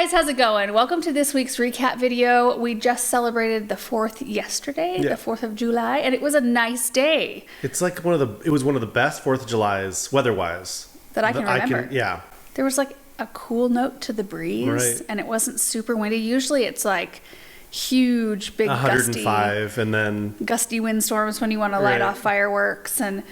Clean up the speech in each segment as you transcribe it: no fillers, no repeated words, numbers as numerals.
guys, how's it going? Welcome to this week's recap video. We just celebrated the 4th yesterday, the 4th of July, and it was a nice day. It's like it was one of the best 4th of July's weather-wise. That I can remember. Yeah. There was like a cool note to the breeze, right. And it wasn't super windy. Usually it's like huge, big 105 and then gusty windstorms when you want to light off fireworks. And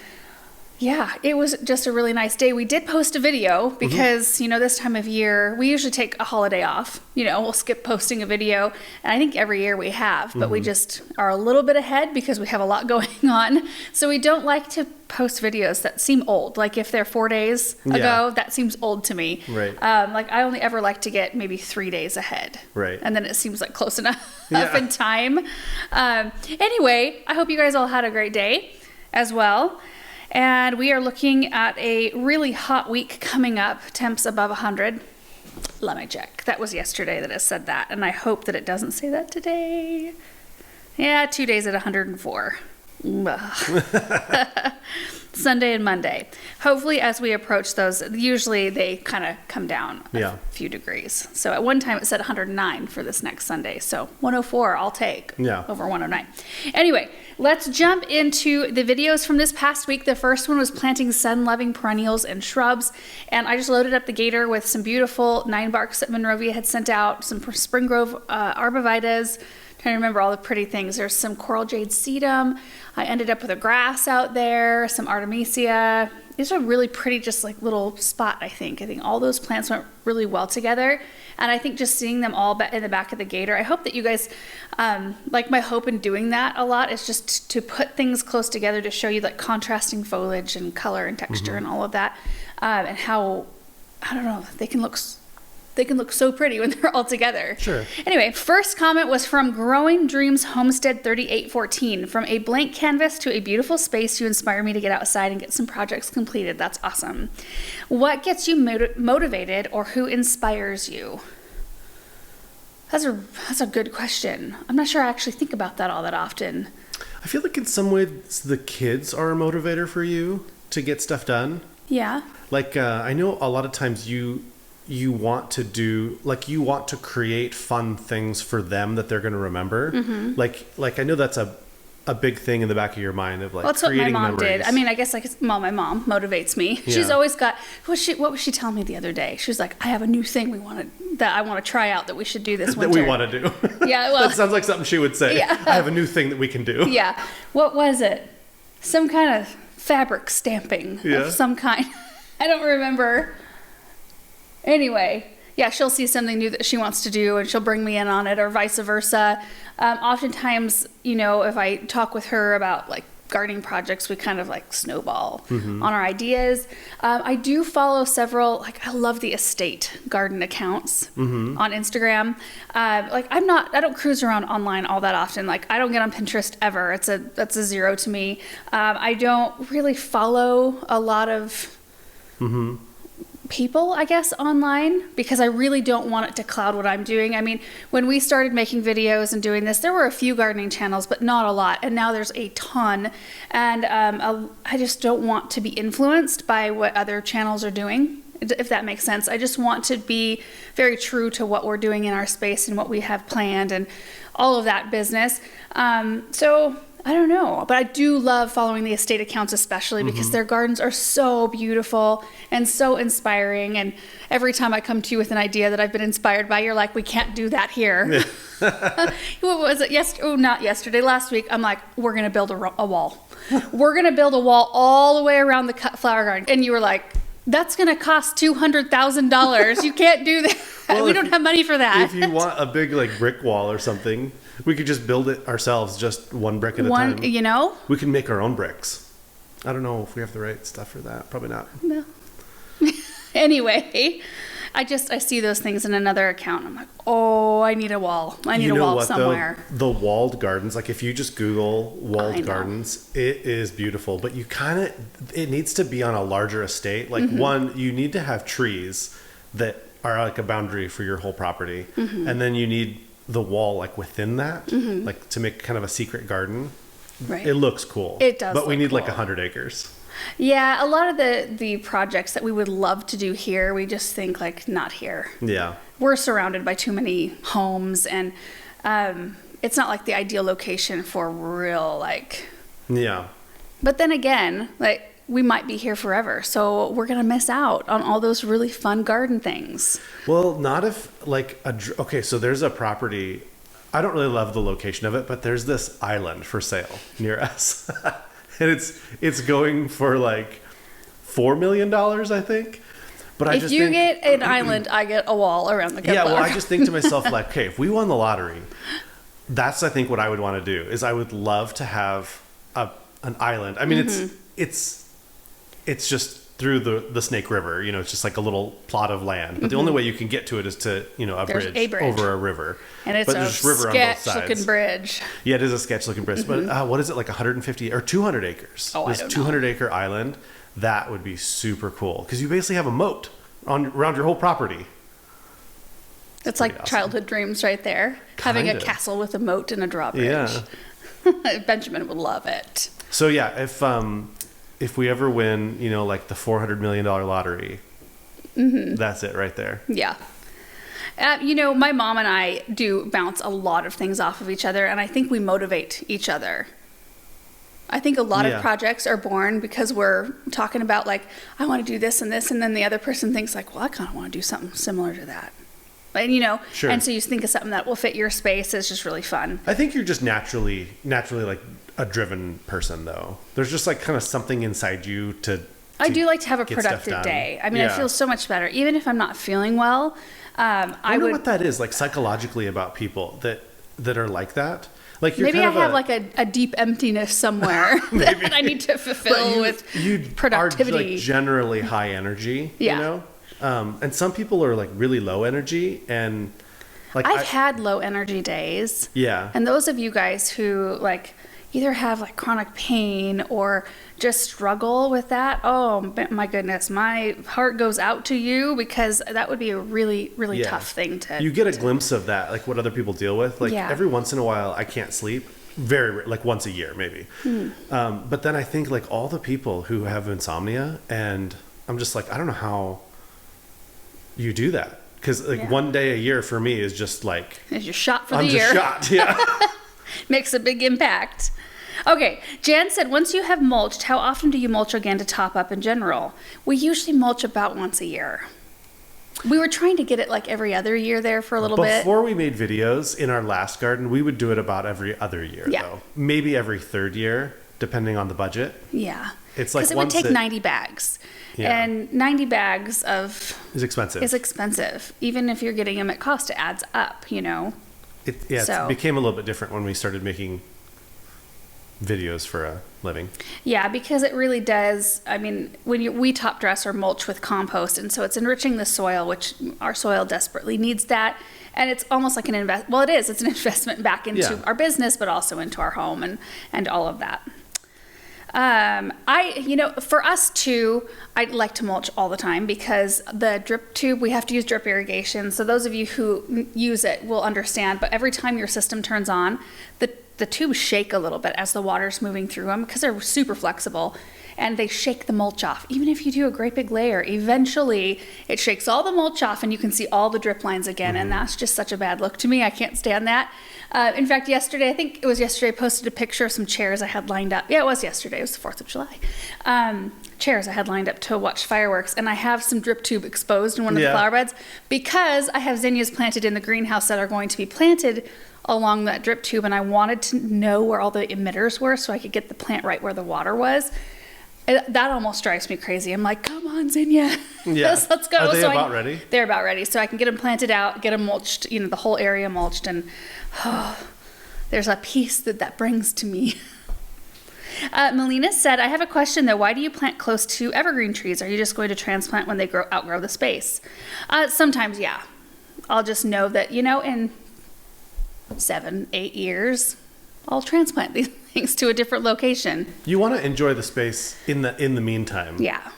yeah, it was just a really nice day. We did post a video because, you know, this time of year, we usually take a holiday off. You know, we'll skip posting a video. And I think every year we have, but we just are a little bit ahead because we have a lot going on. So we don't like to post videos that seem old. Like if they're 4 days ago, that seems old to me. Right. Like I only ever like to get maybe 3 days ahead. Right. And then it seems like close enough in time. Anyway, I hope you guys all had a great day as well. And we are looking at a really hot week coming up, temps above 100. Let me check. That was yesterday that it said that, and I hope that it doesn't say that today. Yeah, 2 days at 104. Sunday and Monday. Hopefully as we approach those, usually they kind of come down a few degrees. So at one time it said 109 for this next Sunday. So 104 I'll take over 109. Anyway, let's jump into the videos from this past week. The first one was planting sun-loving perennials and shrubs. And I just loaded up the Gator with some beautiful 9-barks that Monrovia had sent out, some Spring Grove arborvitaes. Trying to remember all the pretty things. There's some coral jade sedum. I ended up with a grass out there, some artemisia. These are really pretty, just like little spot, I think. I think all those plants went really well together. And I think just seeing them all in the back of the Gator, I hope that you guys, like my hope in doing that a lot is just to put things close together to show you like contrasting foliage and color and texture and all of that. And how, I don't know, they can look so pretty when they're all together. Sure. Anyway, first comment was from Growing Dreams Homestead 3814. From a blank canvas to a beautiful space, you inspire me to get outside and get some projects completed. That's awesome. What gets you motivated, or who inspires you? That's a good question. I'm not sure I actually think about that all that often. I feel like in some ways the kids are a motivator for you to get stuff done. Yeah. Like I know a lot of times you want to do, like, you want to create fun things for them that they're going to remember. Like I know that's a big thing in the back of your mind of like that's creating what my mom memories. did. I mean, I guess like my mom motivates me. Yeah. She's always got, what was she telling me the other day? She was like, I have a new thing that I want to try out that we should do this winter. That we want to do. Yeah, well. That sounds like something she would say. Yeah. I have a new thing that we can do. Yeah. What was it? Some kind of fabric stamping of some kind. I don't remember. Anyway. Yeah, she'll see something new that she wants to do and she'll bring me in on it, or vice versa. Oftentimes, you know, if I talk with her about like gardening projects, we kind of like snowball on our ideas. I do follow several, like I love the estate garden accounts on Instagram. Like I don't cruise around online all that often. Like I don't get on Pinterest ever. That's a zero to me. I don't really follow a lot of people, I guess, online, because I really don't want it to cloud what I'm doing. I mean, when we started making videos and doing this, there were a few gardening channels, but not a lot. And now there's a ton. And I just don't want to be influenced by what other channels are doing, if that makes sense. I just want to be very true to what we're doing in our space and what we have planned and all of that business. So I don't know, but I do love following the estate accounts, especially because their gardens are so beautiful and so inspiring. And every time I come to you with an idea that I've been inspired by, you're like, we can't do that here. What was it? Not yesterday, last week. I'm like, we're going to build a wall. We're going to build a wall all the way around the cut flower garden. And you were like, that's going to cost $200,000. You can't do that. Well, we don't have money for that. If you want a big like brick wall or something, we could just build it ourselves, just one brick at a time. You know? We can make our own bricks. I don't know if we have the right stuff for that. Probably not. No. Anyway, I see those things in another account. I'm like, oh, I need a wall. I need a wall somewhere. The walled gardens, like if you just Google walled gardens, it is beautiful. But it needs to be on a larger estate. Like one, you need to have trees that are like a boundary for your whole property. And then you need the wall like within that, like to make kind of a secret garden. Right. It looks cool. It does. But we need cool. like 100 acres. Yeah, a lot of the projects that we would love to do here, we just think like not here. Yeah. we're surrounded by too many homes, and it's not like the ideal location for real, like. Yeah. But then again, like, we might be here forever, so we're gonna miss out on all those really fun garden things. Well, not if like okay, so there's a property. I don't really love the location of it, but there's this island for sale near us, and it's going for like $4 million, I think. But if you get an island, I get a wall around the Kevlar. Yeah, well, I just think to myself, like, okay, if we won the lottery, that's I think what I would want to do is I would love to have an island. I mean, it's just through the Snake River, you know, it's just like a little plot of land. But the only way you can get to it is to, you know, a bridge over a river. And it's a sketch-looking bridge. Yeah, it is a sketch-looking bridge. But what is it, like 150 or 200 acres? Oh, I don't know. 200-acre island. That would be super cool because you basically have a moat around your whole property. It's like awesome. Childhood dreams right there. Having a castle with a moat and a drawbridge. Yeah. Benjamin would love it. So yeah, if we ever win, you know, like the $400 million lottery, that's it right there. Yeah. You know, my mom and I do bounce a lot of things off of each other, and I think we motivate each other. I think a lot of projects are born because we're talking about, like, I want to do this and this, and then the other person thinks, like, well, I kind of want to do something similar to that. And, you know, and so you think of something that will fit your space. It's just really fun. I think you're just naturally like a driven person, though. There's just like kind of something inside you to I do like to have a productive day. I mean, I feel so much better. Even if I'm not feeling well, I wonder what that is, like, psychologically about people that are like that. Like, you're maybe kind I have like a deep emptiness somewhere that I need to fulfill with productivity. You are like generally high energy, you know? And some people are like really low energy, and like I've had low energy days. Yeah. And those of you guys who like either have like chronic pain or just struggle with that, oh my goodness, my heart goes out to you, because that would be a really, really tough thing to. You get a glimpse of that, like what other people deal with. Like every once in a while, I can't sleep. Like once a year, maybe. But then I think like all the people who have insomnia, and I'm just like, I don't know how you do that, because like one day a year for me is just like it's your shot for the year. Just shot, Makes a big impact. Okay, Jan said, once you have mulched, how often do you mulch again to top up in general? We usually mulch about once a year. We were trying to get it like every other year there for a little bit. Before we made videos in our last garden, we would do it about every other year, though. Maybe every third year, depending on the budget. Yeah. It's like because it would take 90 bags. Yeah. And 90 bags is expensive. Even if you're getting them at cost, it adds up, you know. It became a little bit different when we started making videos for a living. Yeah, because it really does. I mean, we top dress or mulch with compost, and so it's enriching the soil, which our soil desperately needs that. And it's almost like it's an investment back into our business, but also into our home and all of that. For us too, I like to mulch all the time because the drip tube, we have to use drip irrigation. So those of you who use it will understand, but every time your system turns on, the tubes shake a little bit as the water's moving through them because they're super flexible, and they shake the mulch off. Even if you do a great big layer, eventually it shakes all the mulch off and you can see all the drip lines again. And that's just such a bad look to me. I can't stand that. In fact, I posted a picture of some chairs I had lined up. Yeah, it was yesterday. It was the 4th of July. Chairs I had lined up to watch fireworks, and I have some drip tube exposed in one of the flower beds because I have zinnias planted in the greenhouse that are going to be planted along that drip tube, and I wanted to know where all the emitters were so I could get the plant right where the water was. That almost drives me crazy. I'm like, come on, zinnia. Let's go. Are they about ready? They're about ready. So I can get them planted out, get them mulched, the whole area mulched, and there's a peace that brings to me. Melina said, I have a question though. Why do you plant close to evergreen trees? Are you just going to transplant when they outgrow the space? Sometimes, yeah. I'll just know that, in 7-8 years, I'll transplant these things to a different location. You want to enjoy the space in the meantime. Yeah.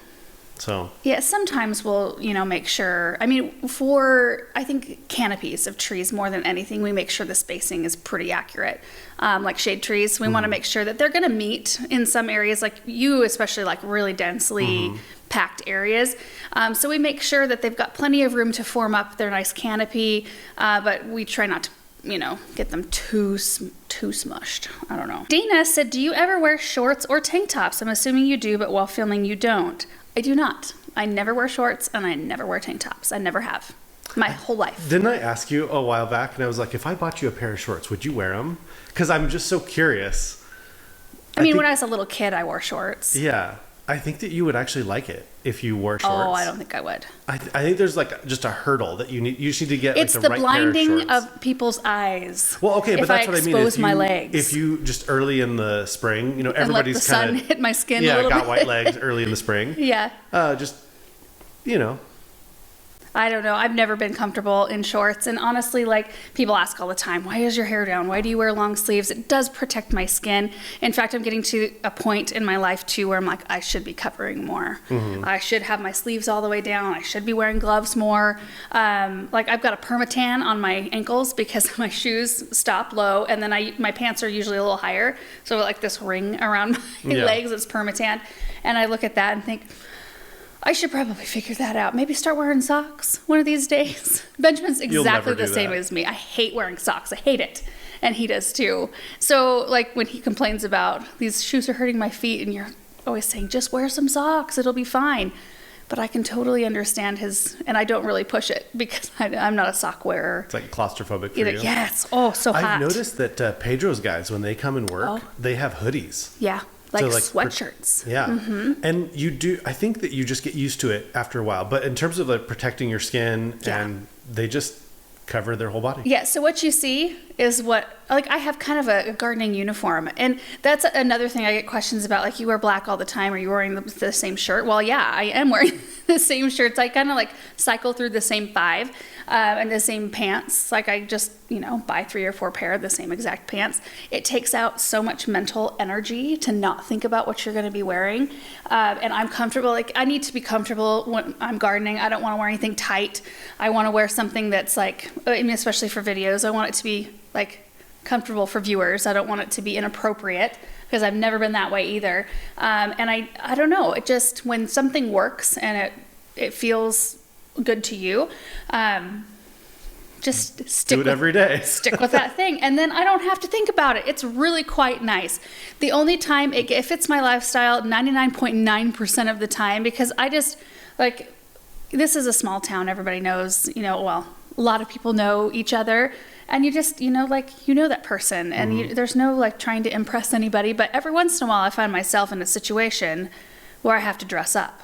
So. Yeah, sometimes we'll, make sure, I think canopies of trees more than anything, we make sure the spacing is pretty accurate. Like shade trees, we want to make sure that they're going to meet in some areas, like you especially like really densely packed areas. So we make sure that they've got plenty of room to form up their nice canopy, but we try not to, get them too smushed. I don't know. Dana said, do you ever wear shorts or tank tops? I'm assuming you do, but while filming you don't. I do not. I never wear shorts and I never wear tank tops. I never have. My whole life. Didn't I ask you a while back, and I was like, if I bought you a pair of shorts, would you wear them? Because I'm just so curious. When I was a little kid, I wore shorts. Yeah. I think that you would actually like it if you wore shorts. Oh, I don't think I would. I think there's like just a hurdle that you need to get it's like the right pair of shorts. It's the blinding of people's eyes. Well, okay, but that's what I mean. Expose my legs. If you just early in the spring, everybody's kind of... the sun hit my skin a little got bit. white legs early in the spring. Yeah. Just, I don't know. I've never been comfortable in shorts. And honestly, like, people ask all the time, why is your hair down? Why do you wear long sleeves? It does protect my skin. In fact, I'm getting to a point in my life, too, where I'm like, I should be covering more. Mm-hmm. I should have my sleeves all the way down. I should be wearing gloves more. I've got a permatan on my ankles because my shoes stop low. And then my pants are usually a little higher. So like this ring around my legs is permatan. And I look at that and think, I should probably figure that out. Maybe start wearing socks one of these days. Benjamin's exactly the same as me. I hate wearing socks. I hate it. And he does too. So like when he complains about these shoes are hurting my feet and you're always saying, just wear some socks. It'll be fine. But I can totally understand and I don't really push it because I'm not a sock wearer. It's like claustrophobic for you. Yes. Oh, so hot. I've noticed that Pedro's guys, when they come and work, they have hoodies. Yeah. Like sweatshirts. Yeah. Mm-hmm. And I think that you just get used to it after a while. But in terms of like protecting your skin, and they just cover their whole body. Yeah. So what you see is I have kind of a gardening uniform. And that's another thing I get questions about. Like, you wear black all the time. Are you wearing the same shirt? Well, yeah, I am wearing the same shirts. I kind of like cycle through the same 5 and the same pants. Like I just, buy 3 or 4 pair of the same exact pants. It takes out so much mental energy to not think about what you're going to be wearing. And I'm comfortable. Like, I need to be comfortable when I'm gardening. I don't want to wear anything tight. I want to wear something that's like, especially for videos, I want it to be like comfortable for viewers. I don't want it to be inappropriate because I've never been that way either. And I don't know. It just, when something works and it feels good to you, just stick do it every day. Stick with that thing. And then I don't have to think about it. It's really quite nice. The only time it fits my lifestyle 99.9% of the time, because I just like, this is a small town. Everybody knows, a lot of people know each other, and you just, that person, and there's no like trying to impress anybody. But every once in a while I find myself in a situation where I have to dress up.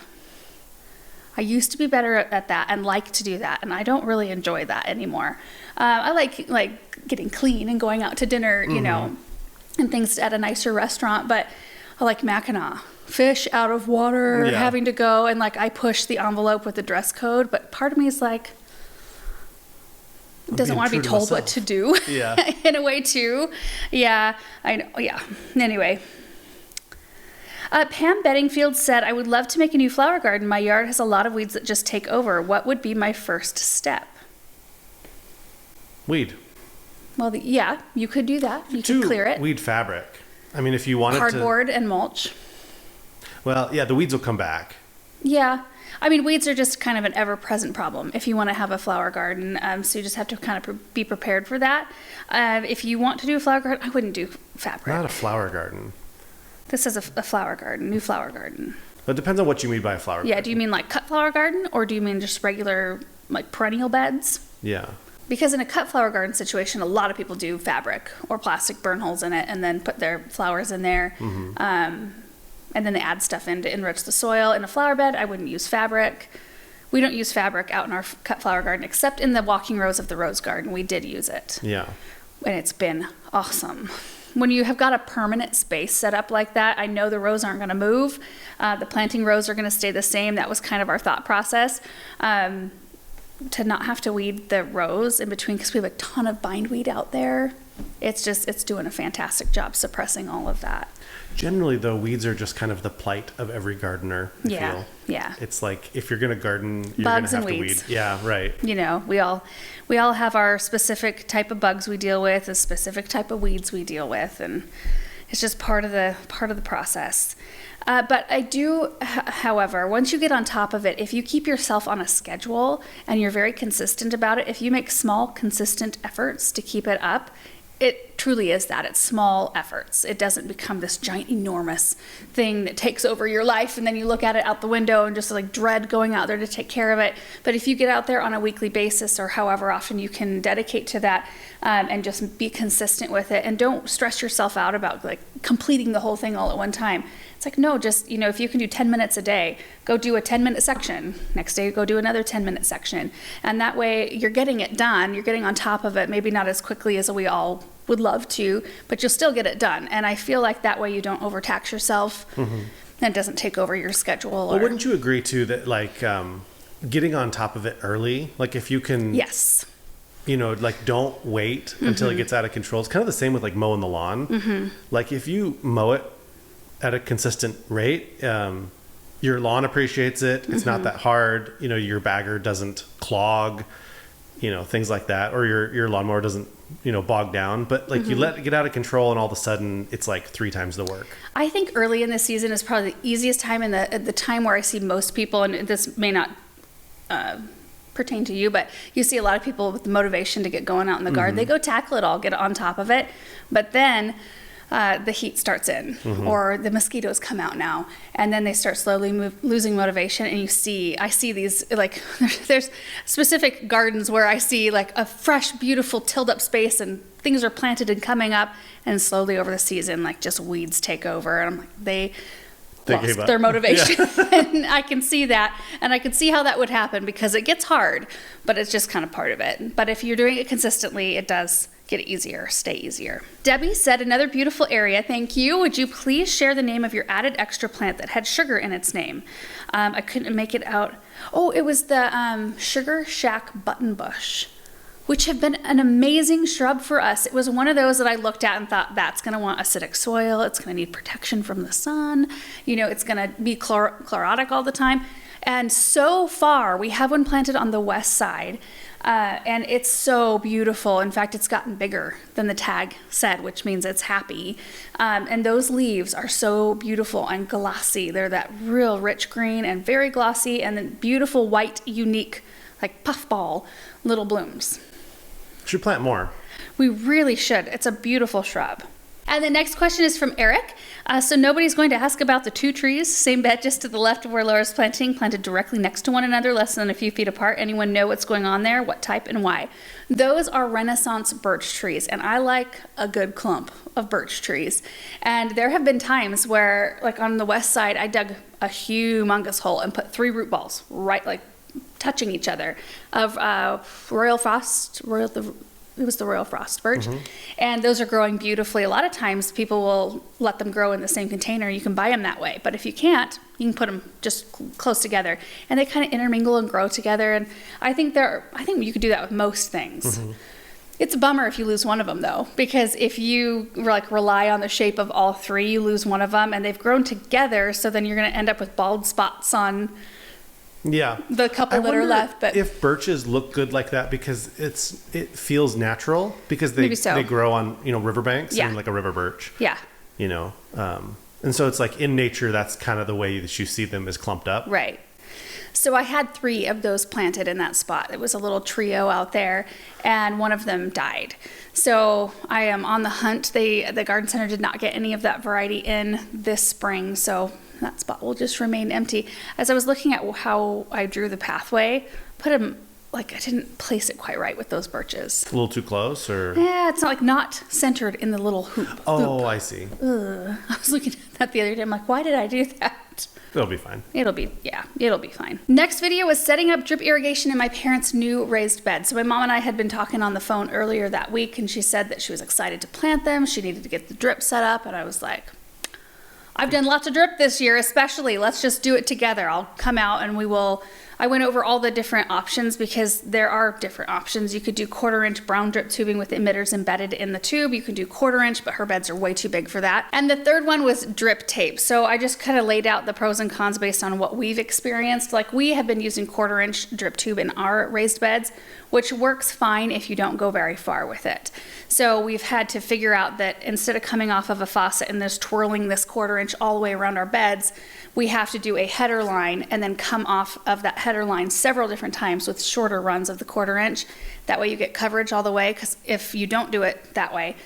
I used to be better at that and like to do that, and I don't really enjoy that anymore. I like getting clean and going out to dinner, and things at a nicer restaurant, but I like Mackinac. Fish out of water, having to go, and like I push the envelope with the dress code, but part of me is like, doesn't want to be told what to do. Yeah. In a way too. Yeah, I know. Yeah. Anyway. Pam Bedingfield said, I would love to make a new flower garden. My yard has a lot of weeds that just take over. What would be my first step? Weed. Well, you could do that. You could clear it. Weed fabric. I mean, if you wanted cardboard and mulch. Well, yeah, the weeds will come back. Yeah. I mean, weeds are just kind of an ever-present problem if you want to have a flower garden. So you just have to kind of be prepared for that. If you want to do a flower garden, I wouldn't do fabric. Not a flower garden. This is a flower garden, new flower garden. It depends on what you mean by a flower garden. Yeah, do you mean like cut flower garden, or do you mean just regular like perennial beds? Yeah. Because in a cut flower garden situation, a lot of people do fabric or plastic, burn holes in it, and then put their flowers in there. Mm-hmm. And then they add stuff in to enrich the soil. In a flower bed, I wouldn't use fabric. We don't use fabric out in our cut flower garden, except in the walking rows of the rose garden. We did use it. Yeah. And it's been awesome. When you have got a permanent space set up like that, I know the rows aren't going to move. The planting rows are going to stay the same. That was kind of our thought process. To not have to weed the rows in between, because we have a ton of bindweed out there. It's doing a fantastic job suppressing all of that. Generally, though, weeds are just kind of the plight of every gardener, I feel. Yeah. It's like, if you're going to garden, you're going to have to weed. Yeah, right. We all have our specific type of bugs we deal with, a specific type of weeds we deal with, and It's just part of the process. But I do, however, once you get on top of it, if you keep yourself on a schedule and you're very consistent about it, if you make small, consistent efforts to keep it up, it truly is that. It's small efforts. It doesn't become this giant, enormous thing that takes over your life, and then you look at it out the window and just like dread going out there to take care of it. But if you get out there on a weekly basis, or however often you can dedicate to that, and just be consistent with it, and don't stress yourself out about like completing the whole thing all at one time. It's like, no, just, if you can do 10 minutes a day, go do a 10-minute section. Next day, go do another 10-minute section. And that way you're getting it done. You're getting on top of it, maybe not as quickly as we all would love to, but you'll still get it done. And I feel like that way you don't overtax yourself, and it doesn't take over your schedule. Well, wouldn't you agree too that like getting on top of it early, like if you can, yes, like don't wait until it gets out of control. It's kind of the same with like mowing the lawn. Like if you mow it at a consistent rate, your lawn appreciates it. It's not that hard. Your bagger doesn't clog, things like that, or your lawnmower doesn't, bog down. But like you let it get out of control, and all of a sudden it's like 3 times the work. I think early in the season is probably the easiest time, and the time where I see most people, and this may not pertain to you, but you see a lot of people with the motivation to get going out in the garden. They go tackle it all, get on top of it, but then the heat starts in, or the mosquitoes come out now, and then they start slowly losing motivation. And I see these, like, there's specific gardens where I see like a fresh, beautiful, tilled up space, and things are planted and coming up, and slowly over the season, like just weeds take over, and I'm like, they lost their motivation. Yeah. And I can see that, and I can see how that would happen, because it gets hard, but it's just kind of part of it. But if you're doing it consistently, it does get easier, stay easier. Debbie said, another beautiful area, thank you. Would you please share the name of your added extra plant that had sugar in its name? I couldn't make it out. Oh, it was the Sugar Shack buttonbush, which have been an amazing shrub for us. It was one of those that I looked at and thought, that's gonna want acidic soil, it's gonna need protection from the sun, it's gonna be chlorotic all the time. And so far, we have one planted on the west side, and it's so beautiful. In fact, it's gotten bigger than the tag said, which means it's happy. And those leaves are so beautiful and glossy. They're that real rich green and very glossy, and then beautiful white, unique, like puffball little blooms. Should plant more. We really should. It's a beautiful shrub. And the next question is from Eric. So nobody's going to ask about the 2 trees, same bed just to the left of where Laura's planting, planted directly next to one another, less than a few feet apart. Anyone know what's going on there? What type and why? Those are Renaissance birch trees, and I like a good clump of birch trees. And there have been times where, like on the west side, I dug a humongous hole and put 3 root balls right, like touching each other, of Royal Frost birch, and those are growing beautifully. A lot of times people will let them grow in the same container. You can buy them that way, but if you can't, you can put them just close together, and they kind of intermingle and grow together. And I think you could do that with most things. It's a bummer if you lose one of them, though, because if you rely on the shape of all 3, you lose one of them, and they've grown together, so then you're going to end up with bald spots on the couple that are left. But if birches look good like that, because it feels natural, because they grow on riverbanks, and like a river birch. And so it's like in nature, that's kind of the way that you see them, is clumped up. Right. So I had 3 of those planted in that spot. It was a little trio out there, and one of them died. So I am on the hunt. The garden center did not get any of that variety in this spring, so that spot will just remain empty. As I was looking at how I drew the pathway, I didn't place it quite right with those birches. A little too close, or? Yeah, it's not centered in the little hoop. Oh, I see. I was looking at that the other day. I'm like, why did I do that? It'll be fine. It'll be fine. Next video was setting up drip irrigation in my parents' new raised bed. So my mom and I had been talking on the phone earlier that week, and she said that she was excited to plant them. She needed to get the drip set up, and I was like, I've done lots of drip this year, especially. Let's just do it together. I'll come out and I went over all the different options, because there are different options. You could do 1/4-inch brown drip tubing with emitters embedded in the tube. You can do 1/4-inch, but her beds are way too big for that. And the third one was drip tape. So I just kind of laid out the pros and cons based on what we've experienced. Like, we have been using 1/4-inch drip tube in our raised beds, which works fine if you don't go very far with it. So we've had to figure out that instead of coming off of a faucet and just twirling this 1/4 inch all the way around our beds, we have to do a header line and then come off of that header line several different times with shorter runs of the 1/4 inch. That way you get coverage all the way, because if you don't do it that way,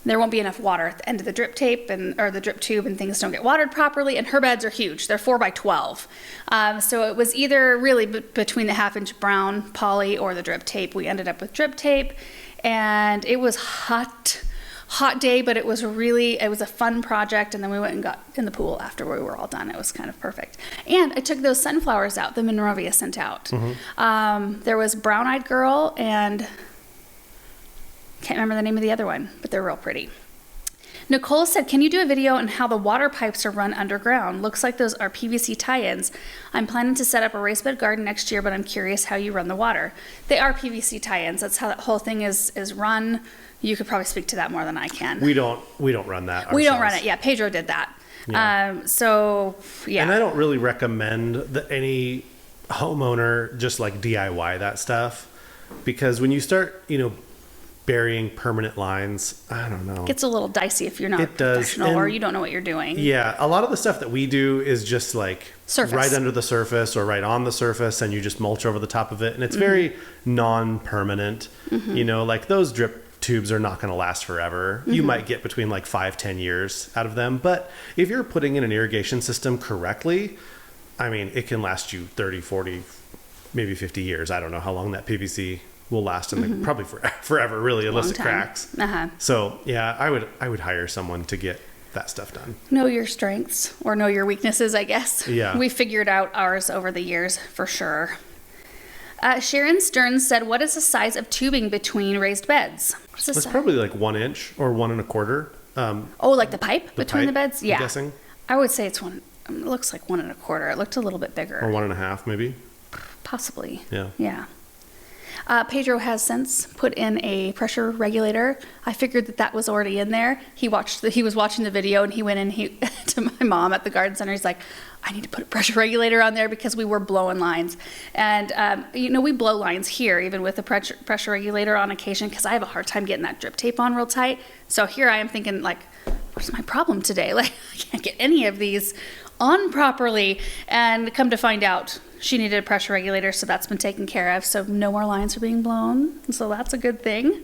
there won't be enough water at the end of the drip tape or the drip tube, and things don't get watered properly. And her beds are huge. They're 4 by 12. So it was either really between the 1/2 inch brown poly or the drip tape. We ended up with drip tape, and it was hot day, but it was a fun project. And then we went and got in the pool after we were all done. It was kind of perfect. And I took those sunflowers out, the Monrovia sent out. There was Brown Eyed Girl and can't remember the name of the other one, but they're real pretty. Nicole said, can you do a video on how the water pipes are run underground? Looks like those are PVC tie-ins. I'm planning to set up a raised bed garden next year, but I'm curious how you run the water. They are PVC tie-ins. That's how that whole thing is run. You could probably speak to that more than I can. We don't run that ourselves. We don't run it. Yeah, Pedro did that. Yeah. So, yeah. And I don't really recommend that any homeowner just like DIY that stuff, because when you start, burying permanent lines, I don't know. It gets a little dicey if you're not professional or you don't know what you're doing. Yeah, a lot of the stuff that we do is just like surface. Right under the surface or right on the surface, and you just mulch over the top of it, and it's very non-permanent. Like those drip tubes are not going to last forever. You might get between like 5-10 years out of them, but if you're putting in an irrigation system correctly, I mean, it can last you 30, 40, maybe 50 years. I don't know how long that PVC will last in the, probably forever, really, unless it cracks. So yeah, I would hire someone to get that stuff done. Know your strengths or know your weaknesses, I guess. Yeah. We figured out ours over the years for sure. Sharon Stearns said, what is the size of tubing between raised beds? It's probably like 1 inch or 1 1/4. Like the pipe between the beds? Yeah. I'm guessing. I would say it's one. It looks like 1 1/4. It looked a little bit bigger. Or 1 1/2 maybe. Possibly. Yeah. Yeah. Pedro has since put in a pressure regulator. I figured that was already in there. He was watching the video, and he went in to my mom at the garden center. He's like, I need to put a pressure regulator on there because we were blowing lines. And, we blow lines here, even with the pressure regulator on occasion, because I have a hard time getting that drip tape on real tight. So here I am thinking, like, what's my problem today? Like, I can't get any of these on properly. And come to find out, she needed a pressure regulator, so that's been taken care of. So no more lines are being blown. So that's a good thing.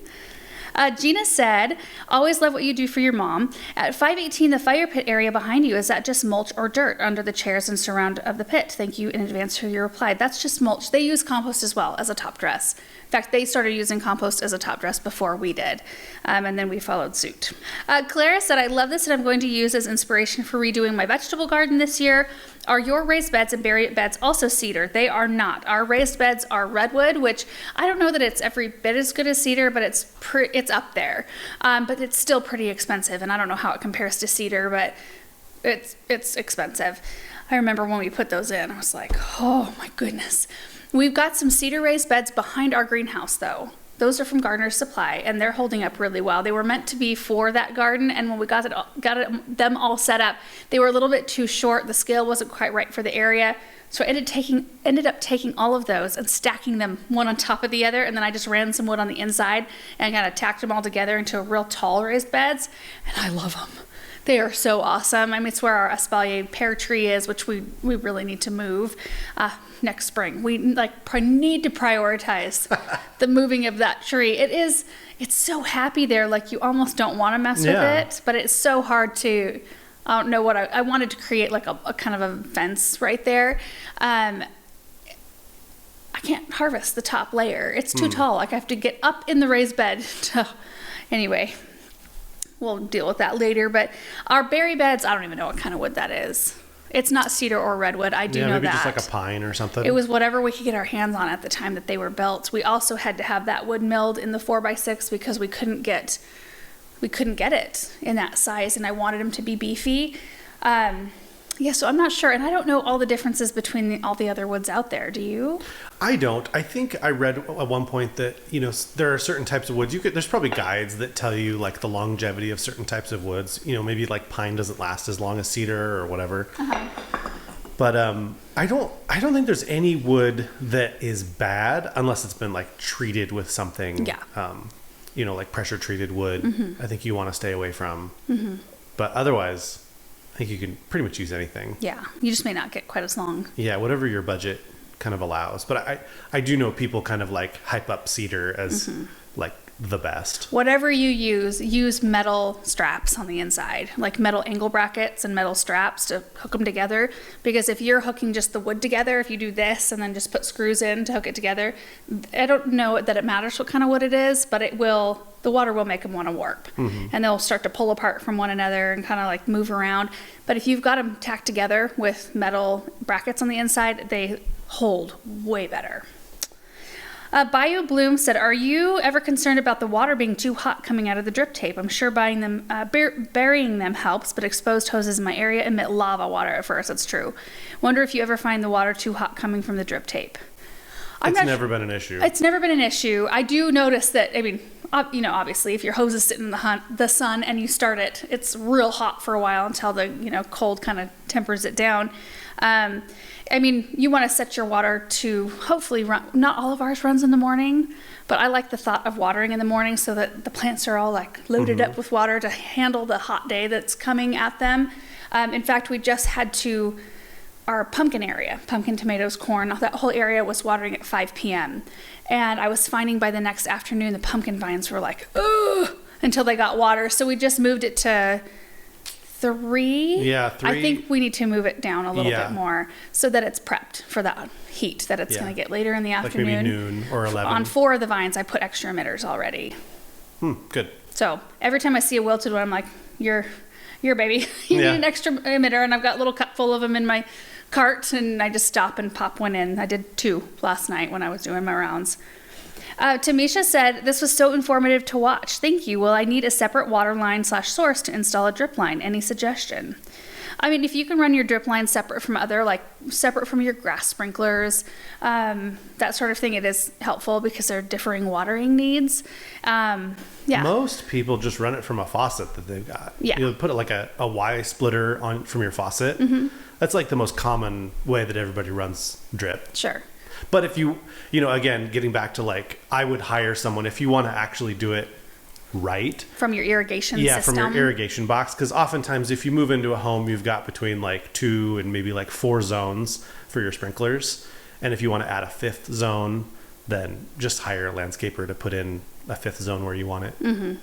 Gina said, always love what you do for your mom. At 518, the fire pit area behind you, is that just mulch or dirt under the chairs and surround of the pit? Thank you in advance for your reply. That's just mulch. They use compost as well as a top dress. In fact, they started using compost as a top dress before we did, and then we followed suit. Clara said, I love this and I'm going to use as inspiration for redoing my vegetable garden this year. Are your raised beds and buried beds also cedar? They are not. Our raised beds are redwood, which I don't know that it's every bit as good as cedar, but it's up there. But it's still pretty expensive, and I don't know how it compares to cedar, but it's expensive. I remember when we put those in, I was like, oh my goodness. We've got some cedar raised beds behind our greenhouse, though. Those are from Gardener's Supply, and they're holding up really well. They were meant to be for that garden, and when we got them all set up, they were a little bit too short. The scale wasn't quite right for the area, so I ended up taking all of those and stacking them one on top of the other, and then I just ran some wood on the inside and kind of tacked them all together into a real tall raised beds, and I love them. They are so awesome. I mean, it's where our espalier pear tree is, which we really need to move next spring. We probably need to prioritize the moving of that tree. It's so happy there. Like, you almost don't want to mess with it, but it's so hard to. I don't know what I wanted to create, like a kind of a fence right there. I can't harvest the top layer. It's too tall. Like, I have to get up in the raised bed. Anyway. We'll deal with that later, but our berry beds, I don't even know what kind of wood that is. It's not cedar or redwood. I do know maybe that. Just like a pine or something. It was whatever we could get our hands on at the time that they were built. We also had to have that wood milled in the 4x6 because we couldn't get it in that size, and I wanted them to be beefy. So I'm not sure, and I don't know all the differences between all the other woods out there. Do you? I don't. I think I read at one point that, there are certain types of woods. There's probably guides that tell you like the longevity of certain types of woods. Maybe like pine doesn't last as long as cedar or whatever. But I don't think there's any wood that is bad unless it's been like treated with something. Yeah. Like pressure treated wood. Mm-hmm. I think you want to stay away from. Mm-hmm. But otherwise, I think you can pretty much use anything. Yeah, you just may not get quite as long. Yeah, whatever your budget kind of allows. But I do know people kind of like hype up cedar as like the best. Whatever you use metal straps on the inside, like metal angle brackets and metal straps to hook them together. Because if you're hooking just the wood together, if you do this and then just put screws in to hook it together, I don't know that it matters what kind of wood it is, but the water will make them want to warp. And they'll start to pull apart from one another and kind of like move around. But if you've got them tacked together with metal brackets on the inside, they hold way better. Bayou Bloom said, are you ever concerned about the water being too hot coming out of the drip tape? I'm sure burying them helps, but exposed hoses in my area emit lava water at first. That's true. Wonder if you ever find the water too hot coming from the drip tape. It's never been an issue. It's never been an issue. I do notice that, I mean, obviously if your hose is sitting in the sun and you start it, it's real hot for a while until the, cold kind of tempers it down. I mean, you want to set your water to hopefully run. Not all of ours runs in the morning, but I like the thought of watering in the morning so that the plants are all like loaded up with water to handle the hot day that's coming at them. In fact, we just had our pumpkin area, pumpkin, tomatoes, corn, that whole area was watering at 5 p.m. And I was finding by the next afternoon, the pumpkin vines were like, ugh, until they got water. So we just moved it to 3. Yeah, 3. I think we need to move it down a little bit more so that it's prepped for that heat that it's going to get later in the afternoon. Like maybe noon or 11. On 4 of the vines, I put extra emitters already. Good. So every time I see a wilted one, I'm like, you're a baby. You need an extra emitter. And I've got a little cup full of them in my cart, and I just stop and pop one in. I did 2 last night when I was doing my rounds. Tamisha said, this was so informative to watch. Thank you. Well, I need a separate water line / source to install a drip line. Any suggestion? I mean, if you can run your drip line separate from separate from your grass sprinklers, that sort of thing, it is helpful because they're differing watering needs. Most people just run it from a faucet that they've got. Yeah. You put it like a Y splitter on from your faucet. That's like the most common way that everybody runs drip. Sure. But if you again, getting back to like, I would hire someone if you want to actually do it right. From your irrigation system? Yeah, from your irrigation box. Because oftentimes if you move into a home, you've got between like 2 and maybe like 4 zones for your sprinklers. And if you want to add a 5th zone, then just hire a landscaper to put in a 5th zone where you want it.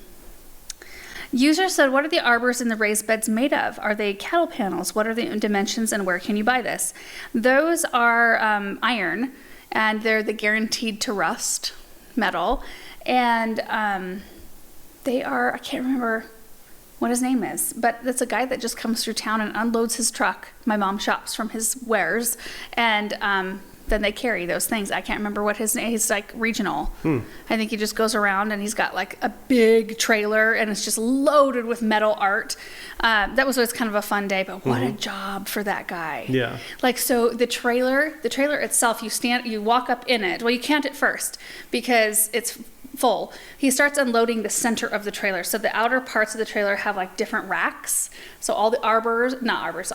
User said, what are the arbors in the raised beds made of? Are they cattle panels? What are the dimensions and where can you buy this? Those are iron, and they're the guaranteed to rust metal. And they are, I can't remember what his name is, but it's a guy that just comes through town and unloads his truck. My mom shops from his wares, and then they carry those things. I can't remember what his name. He's like regional. I think he just goes around and he's got like a big trailer and it's just loaded with metal art. That was always kind of a fun day, but what a job for that guy. Yeah. Like, so the trailer itself, you walk up in it. Well, you can't at first because it's full. He starts unloading the center of the trailer. So the outer parts of the trailer have like different racks. So all the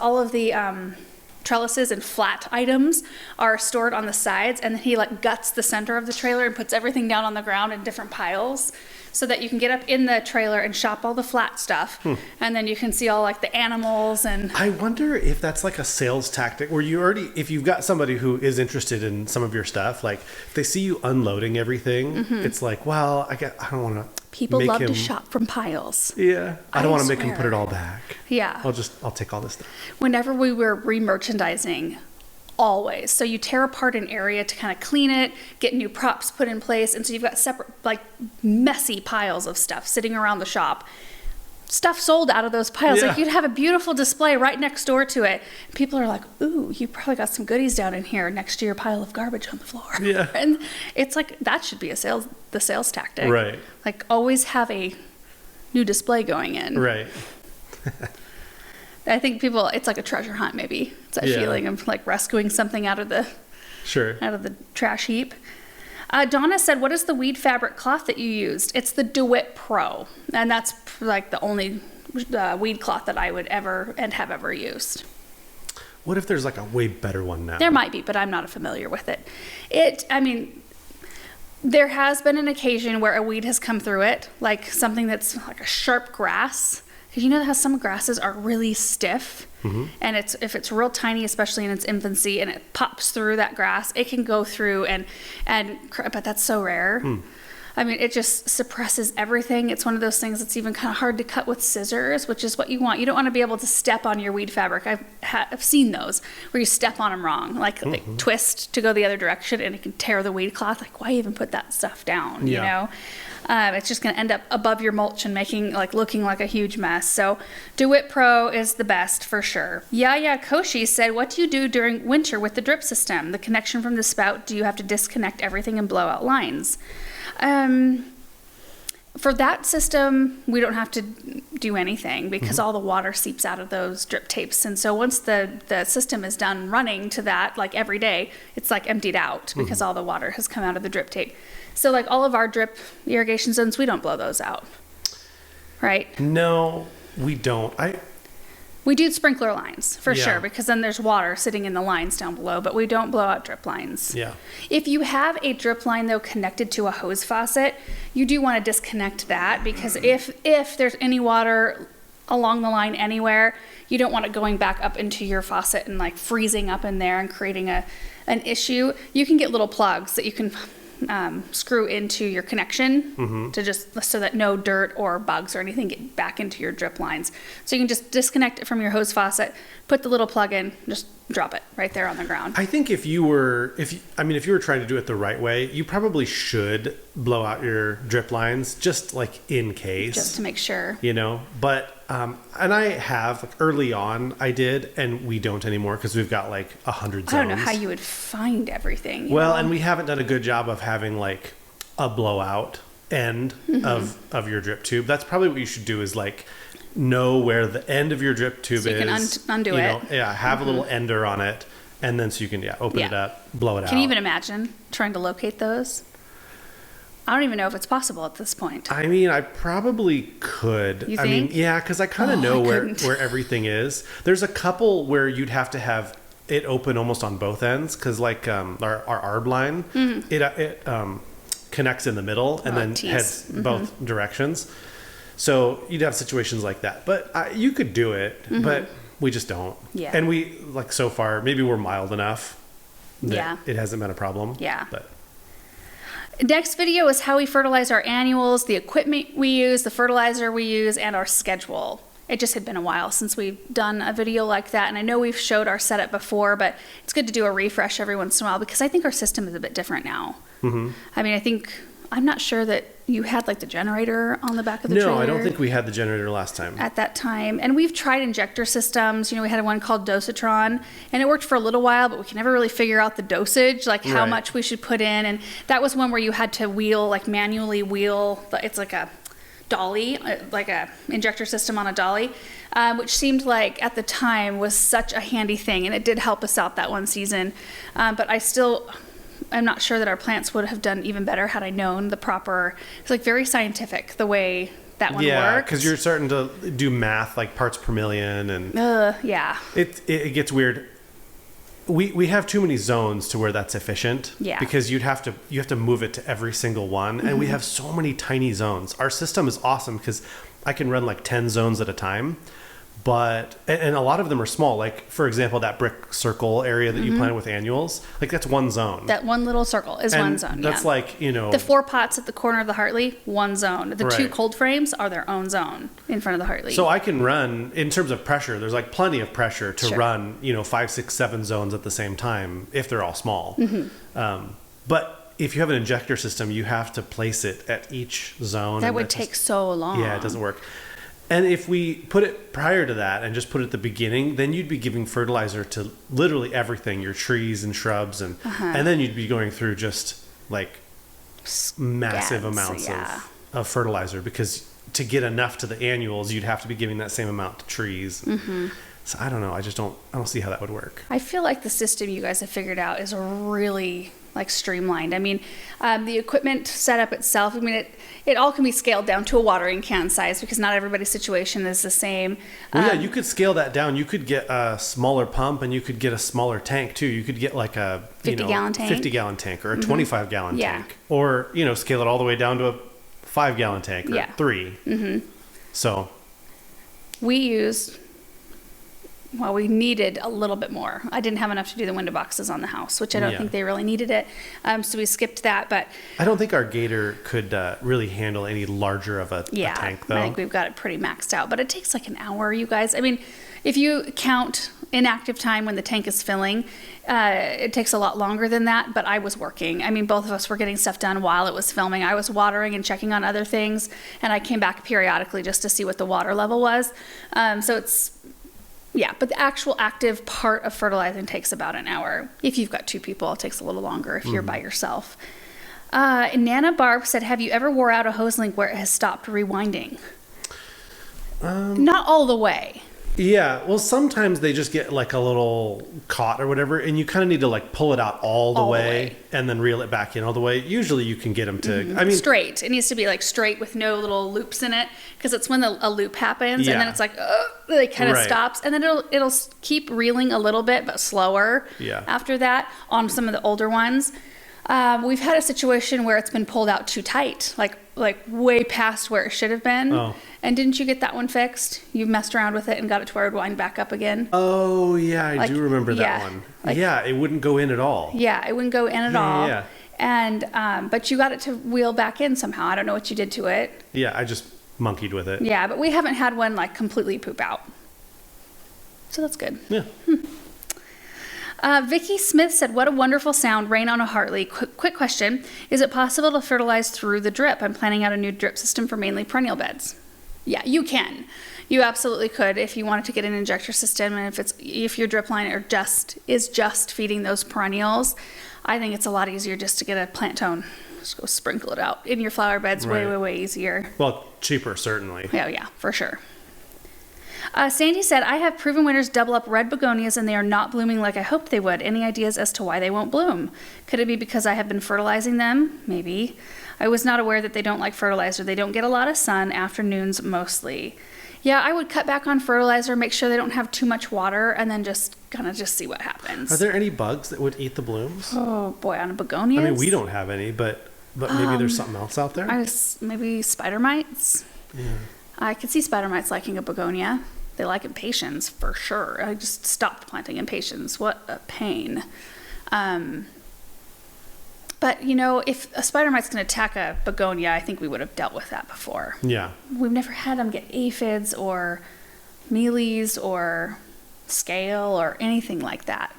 all of the trellises and flat items are stored on the sides, and then he like guts the center of the trailer and puts everything down on the ground in different piles so that you can get up in the trailer and shop all the flat stuff. And then you can see all like the animals. And I wonder if that's like a sales tactic where if you've got somebody who is interested in some of your stuff, like if they see you unloading everything, it's like, well, I don't want to. People love to shop from piles. Yeah. I don't want to make him put it all back. Yeah. I'll take all this stuff. Whenever we were re-merchandising, always. So you tear apart an area to kind of clean it, get new props put in place. And so you've got separate, like messy piles of stuff sitting around the shop. Stuff sold out of those piles. Yeah. Like you'd have a beautiful display right next door to it. People are like, ooh, you probably got some goodies down in here next to your pile of garbage on the floor. Yeah. And it's like, that should be the sales tactic. Right. Like always have a new display going in. Right. I think it's like a treasure hunt maybe. It's that feeling of like rescuing something out of the trash heap. Donna said, what is the weed fabric cloth that you used? It's the DeWitt Pro. And that's like the only weed cloth that I would ever and have ever used. what if there's like a way better one now? There might be, but I'm not familiar with it. There has been an occasion where a weed has come through it, like something that's like a sharp grass. Because you know how some grasses are really stiff, and if it's real tiny, especially in its infancy, and it pops through that grass, it can go through but that's so rare. It just suppresses everything. It's one of those things that's even kind of hard to cut with scissors, which is what you want. You don't want to be able to step on your weed fabric. I've seen those where you step on them wrong, like twist to go the other direction, and it can tear the weed cloth. Like, why even put that stuff down? You know, it's just going to end up above your mulch and looking like a huge mess. So, DeWitt Pro is the best for sure. Yaya Koshi said, "What do you do during winter with the drip system? The connection from the spout? Do you have to disconnect everything and blow out lines?" For that system, we don't have to do anything because all the water seeps out of those drip tapes. And so once the system is done running to that, like every day, it's like emptied out because all the water has come out of the drip tape. So like all of our drip irrigation zones, we don't blow those out, right? No, we don't. We do sprinkler lines for sure, because then there's water sitting in the lines down below, but we don't blow out drip lines. Yeah. If you have a drip line though connected to a hose faucet, you do want to disconnect that, because if there's any water along the line anywhere, you don't want it going back up into your faucet and like freezing up in there and creating an issue. You can get little plugs that you can screw into your connection to just so that no dirt or bugs or anything get back into your drip lines. So you can just disconnect it from your hose faucet, put the little plug in, just drop it right there on the ground. I think if you were trying to do it the right way, you probably should blow out your drip lines just like in case, just to make sure, but and I have, like, early on I did, and we don't anymore because we've got like 100 zones. I don't know how you would find everything. Well, and we haven't done a good job of having like a blowout end of your drip tube. That's probably what you should do, is like know where the end of your drip tube is. You can undo it. Have a little ender on it, and then so you can open it up, blow it out. Can you even imagine trying to locate those? I don't even know if it's possible at this point. I probably could. You think? Because I kind of know where everything is. There's a couple where you'd have to have it open almost on both ends, because like our ARB line, it connects in the middle and then heads both directions. So you'd have situations like that. But you could do it, but we just don't. Yeah. And we, like, so far, maybe we're mild enough that it hasn't been a problem. Yeah. But next video is how we fertilize our annuals, the equipment we use, the fertilizer we use, and our schedule. It just had been a while since we've done a video like that, and I know we've showed our setup before, but it's good to do a refresh every once in a while because I think our system is a bit different now. I'm not sure that you had like the generator on the back of the trailer. No, I don't think we had the generator last time. At that time. And we've tried injector systems. We had one called Dosatron, and it worked for a little while, but we can never really figure out the dosage, like how much we should put in. And that was one where you had to manually wheel. It's like a dolly, like a injector system on a dolly, which seemed like at the time was such a handy thing. And it did help us out that one season. But I'm not sure that our plants would have done even better had I known the proper. It's like very scientific the way that one works. Yeah, because you're starting to do math like parts per million, and it gets weird. We have too many zones to where that's efficient. Yeah. Because you have to move it to every single one, and we have so many tiny zones. Our system is awesome because I can run like 10 zones at a time. But, and a lot of them are small. Like, for example, that brick circle area that you planted with annuals, like that's one zone. That one little circle is one zone, that's like, The 4 pots at the corner of the Hartley, one zone. The 2 cold frames are their own zone in front of the Hartley. So I can run, in terms of pressure, there's like plenty of pressure to run, 5, 6, 7 zones at the same time, if they're all small. But if you have an injector system, you have to place it at each zone. That would take so long. Yeah, it doesn't work. And if we put it prior to that and just put it at the beginning, then you'd be giving fertilizer to literally everything, your trees and shrubs, and then you'd be going through just like massive amounts of fertilizer, because to get enough to the annuals, you'd have to be giving that same amount to trees. So I don't know. I don't see how that would work. I feel like the system you guys have figured out is really like streamlined. I mean, the equipment setup itself, I mean, it all can be scaled down to a watering can size because not everybody's situation is the same. Well, yeah, you could scale that down. You could get a smaller pump and you could get a smaller tank too. You could get like a 50-gallon tank. 50-gallon tank or a 25-gallon tank. Or, scale it all the way down to a 5-gallon tank or 3. Mm-hmm. So we needed a little bit more. I didn't have enough to do the window boxes on the house, which I don't think they really needed it. So we skipped that, but I don't think our Gator could really handle any larger of a tank though. I think we've got it pretty maxed out, but it takes like an hour, you guys. I mean, if you count inactive time when the tank is filling, it takes a lot longer than that, but I was working. I mean, both of us were getting stuff done while it was filming. I was watering and checking on other things, and I came back periodically just to see what the water level was. So but the actual active part of fertilizing takes about an hour. If you've got 2 people, it takes a little longer if you're by yourself. Nana Barb said, have you ever wore out a hose link where it has stopped rewinding? Not all the way. Yeah, well, sometimes they just get like a little caught or whatever, and you kind of need to like pull it out all the way and then reel it back in all the way. Usually you can get them to, I mean... Straight. It needs to be like straight with no little loops in it, because it's when a loop happens, and then it's like, it kind of stops, and then it'll keep reeling a little bit, but slower after that on some of the older ones. We've had a situation where it's been pulled out too tight, like way past where it should have been. Oh. And didn't you get that one fixed? You messed around with it and got it to where it would wind back up again. Oh, yeah, I do remember that one. It wouldn't go in at all. Yeah, it wouldn't go in at all. Yeah. And, but you got it to wheel back in somehow. I don't know what you did to it. Yeah, I just monkeyed with it. Yeah, but we haven't had one like completely poop out. So that's good. Yeah. Vicky Smith said, what a wonderful sound, rain on a Hartley. Quick question. Is it possible to fertilize through the drip? I'm planning out a new drip system for mainly perennial beds. Yeah, you can. You absolutely could if you wanted to get an injector system, and if your drip line is just feeding those perennials. I think it's a lot easier just to get a plant tone. Just go sprinkle it out in your flower beds. Right. Way easier. Well, cheaper, certainly. Yeah, for sure. Sandy said, I have proven winners double up red begonias and they are not blooming like I hoped they would. Any ideas as to why they won't bloom? Could it be because I have been fertilizing them? Maybe. I was not aware that they don't like fertilizer. They don't get a lot of sun, afternoons mostly. Yeah, I would cut back on fertilizer, make sure they don't have too much water, and then just see what happens. Are there any bugs that would eat the blooms? Oh boy, on a begonia? I mean, we don't have any, but maybe there's something else out there? Maybe spider mites? Yeah. I could see spider mites liking a begonia. They like impatiens for sure. I just stopped planting impatiens. What a pain. But, if a spider mite's going to attack a begonia, I think we would have dealt with that before. Yeah. We've never had them get aphids or mealies or scale or anything like that.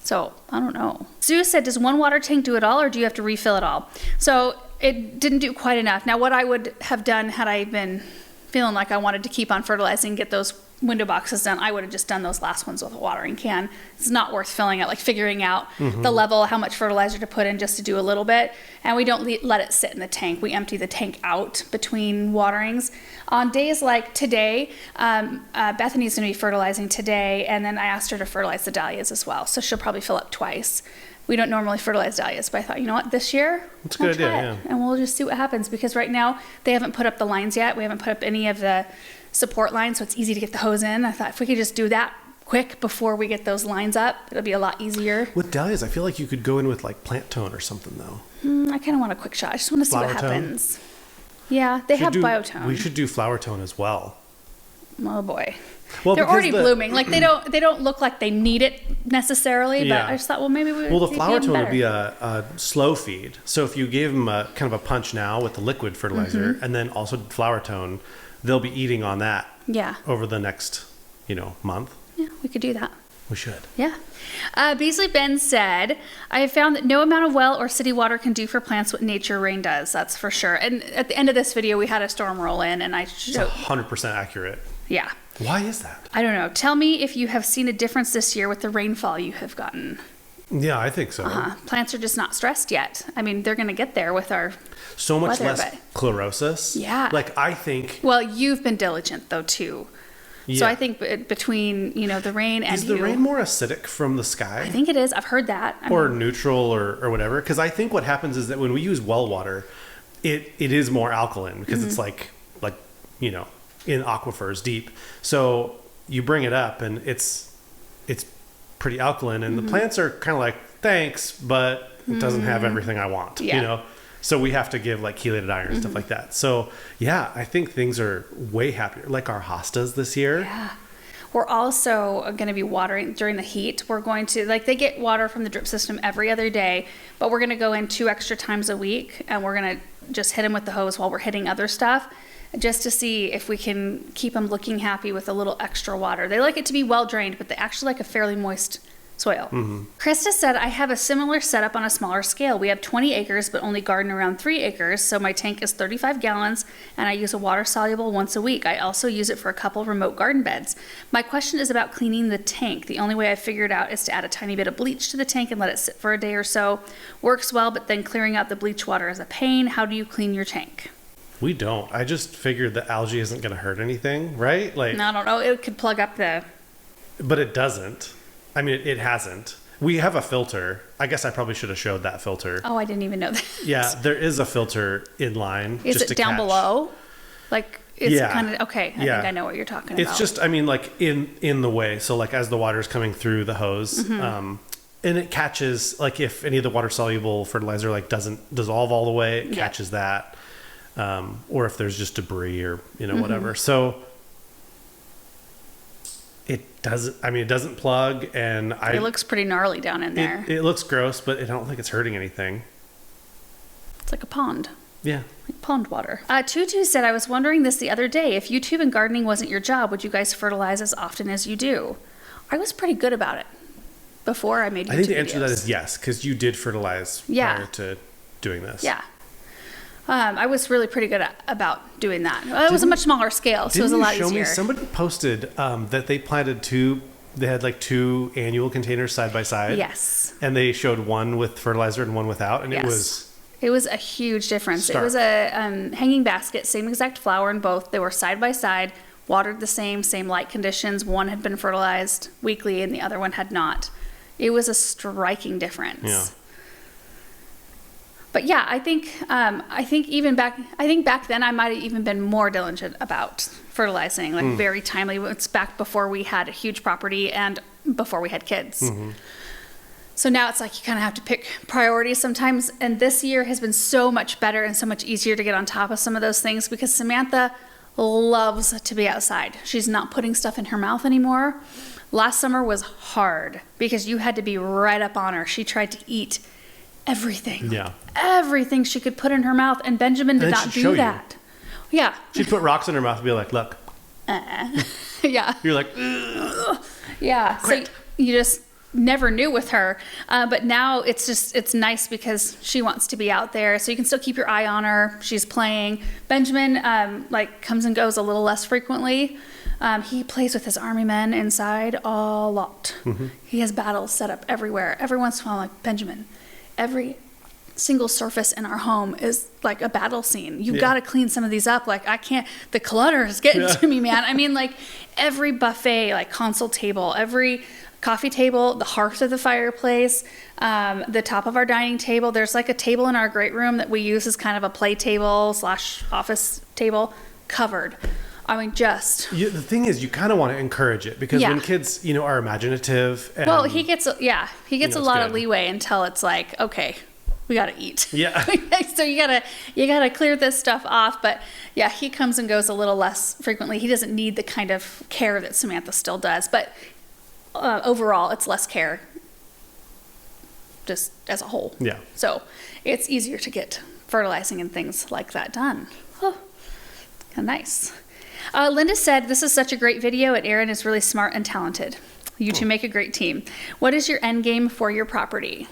So, I don't know. Sue said, does one water tank do it all, or do you have to refill it all? So, it didn't do quite enough. Now, what I would have done had I been feeling like I wanted to keep on fertilizing, get those window boxes done, I would have just done those last ones with a watering can. It's not worth filling out, like figuring out the level, how much fertilizer to put in just to do a little bit. And we don't let it sit in the tank. We empty the tank out between waterings. On days like today, Bethany's going to be fertilizing today, and then I asked her to fertilize the dahlias as well. So she'll probably fill up twice. We don't normally fertilize dahlias, but I thought, you know what, this year, that's a good idea, yeah. And we'll just see what happens, because right now they haven't put up the lines yet. We haven't put up any of the support lines, so it's easy to get the hose in. I thought if we could just do that quick before we get those lines up, it'll be a lot easier. With dahlias, I feel like you could go in with like plant tone or something though. I kind of want a quick shot. I just want to see what happens. Yeah, they have biotone. We should do flower tone as well. Oh boy. Well, they're already blooming. Like they don't look like they need it necessarily, but I just thought, well, maybe we would. Well, the flower tone would be a slow feed. So if you gave them a kind of a punch now with the liquid fertilizer, and then also flower tone, they'll be eating on that. Yeah. Over the next, month. Yeah, we could do that. We should. Yeah. Beasley Ben said, I have found that no amount of well or city water can do for plants what nature rain does. That's for sure. And at the end of this video, we had a storm roll in, and I showed. It's 100% accurate. Yeah. Why is that? I don't know. Tell me if you have seen a difference this year with the rainfall you have gotten. Yeah, I think so. Plants are just not stressed yet. I mean, they're going to get there with our so much weather, less chlorosis. Yeah. Like, I think... Well, you've been diligent, though, too. So I think between, the rain and Is the rain more acidic from the sky? I think it is. I've heard that. Or neutral or whatever. Because I think what happens is that when we use well water, it is more alkaline because it's like in aquifers deep. So you bring it up and it's pretty alkaline, and the plants are kind of like, thanks, but it doesn't have everything I want. So we have to give like chelated iron and stuff like that. So yeah, I think things are way happier. Like our hostas this year. Yeah. We're also going to be watering during the heat. We're going to, they get water from the drip system every other day, but we're going to go in 2 extra times a week, and we're going to just hit them with the hose while we're hitting other stuff, just to see if we can keep them looking happy with a little extra water. They like it to be well drained, but they actually like a fairly moist soil. Krista said, I have a similar setup on a smaller scale. We have 20 acres, but only garden around 3 acres. So my tank is 35 gallons and I use a water soluble once a week. I also use it for a couple remote garden beds. My question is about cleaning the tank. The only way I've figured out is to add a tiny bit of bleach to the tank and let it sit for a day or so. Works well, but then clearing out the bleach water is a pain. How do you clean your tank? We don't. I just figured that algae isn't going to hurt anything, right? I don't know. It could plug up But it doesn't. I mean, it hasn't. We have a filter. I guess I probably should have showed that filter. Oh, I didn't even know that. Yeah, there is a filter in line. Is it down below? It's kind of, okay, I think I know what you're talking about. It's just, in the way. So as the water's coming through the hose, and it catches, if any of the water soluble fertilizer doesn't dissolve all the way, it catches that. Or if there's just debris or, whatever. So it doesn't plug, and it looks pretty gnarly down in there. It looks gross, but I don't think it's hurting anything. It's like a pond. Yeah. Like pond water. Tutu said, I was wondering this the other day. If YouTube and gardening wasn't your job, would you guys fertilize as often as you do? I was pretty good about it before I made YouTube videos. I think the answer to that is yes, because you did fertilize prior to doing this. Yeah. I was really pretty good about doing that. It was a much smaller scale, so it was a lot easier. Somebody posted that they planted they had 2 annual containers side by side. Yes. And they showed one with fertilizer and one without, and it was a huge difference. Stark. It was a hanging basket, same exact flower in both. They were side by side, watered the same light conditions. One had been fertilized weekly and the other one had not. It was a striking difference. Yeah. But yeah, I think back then I might have even been more diligent about fertilizing, very timely. It's back before we had a huge property and before we had kids. Mm-hmm. So now it's you kind of have to pick priorities sometimes. And this year has been so much better and so much easier to get on top of some of those things because Samantha loves to be outside. She's not putting stuff in her mouth anymore. Last summer was hard because you had to be right up on her. She tried to eat everything. Yeah. Everything she could put in her mouth, and Benjamin did not do that. Yeah. She'd put rocks in her mouth and be like, look. Yeah. You're like, ugh. Yeah. Quit. So you just never knew with her. But now it's nice because she wants to be out there. So you can still keep your eye on her. She's playing. Benjamin, comes and goes a little less frequently. He plays with his army men inside a lot. Mm-hmm. He has battles set up everywhere. Every once in a while, Benjamin, every single surface in our home is like a battle scene. You've got to clean some of these up. I can't, the clutter is getting to me, man. I mean, every buffet, console table, every coffee table, the hearth of the fireplace, the top of our dining table. There's a table in our great room that we use as kind of a play table / office table, covered. I mean, the thing is, you kind of want to encourage it because when kids, are imaginative. And, he gets a lot of leeway until it's okay, we got to eat. Yeah. So you gotta clear this stuff off. But yeah, he comes and goes a little less frequently. He doesn't need the kind of care that Samantha still does. But overall, it's less care, just as a whole. Yeah. So it's easier to get fertilizing and things like that done. Oh, nice. Linda said, this is such a great video, and Aaron is really smart and talented. You two make a great team. What is your end game for your property?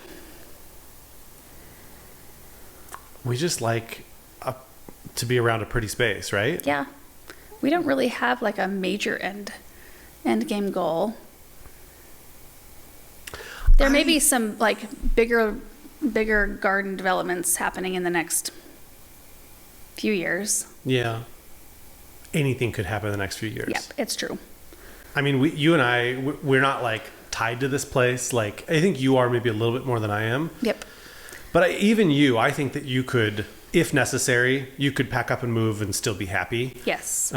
We just like to be around a pretty space, right? Yeah. We don't really have a major end game goal. There may be some bigger garden developments happening in the next few years. Yeah. Anything could happen in the next few years. Yep, it's true. I mean, you and I, we're not like tied to this place. Like, I think you are maybe a little bit more than I am. Yep. But even you, I think that you could, if necessary, you could pack up and move and still be happy. Yes.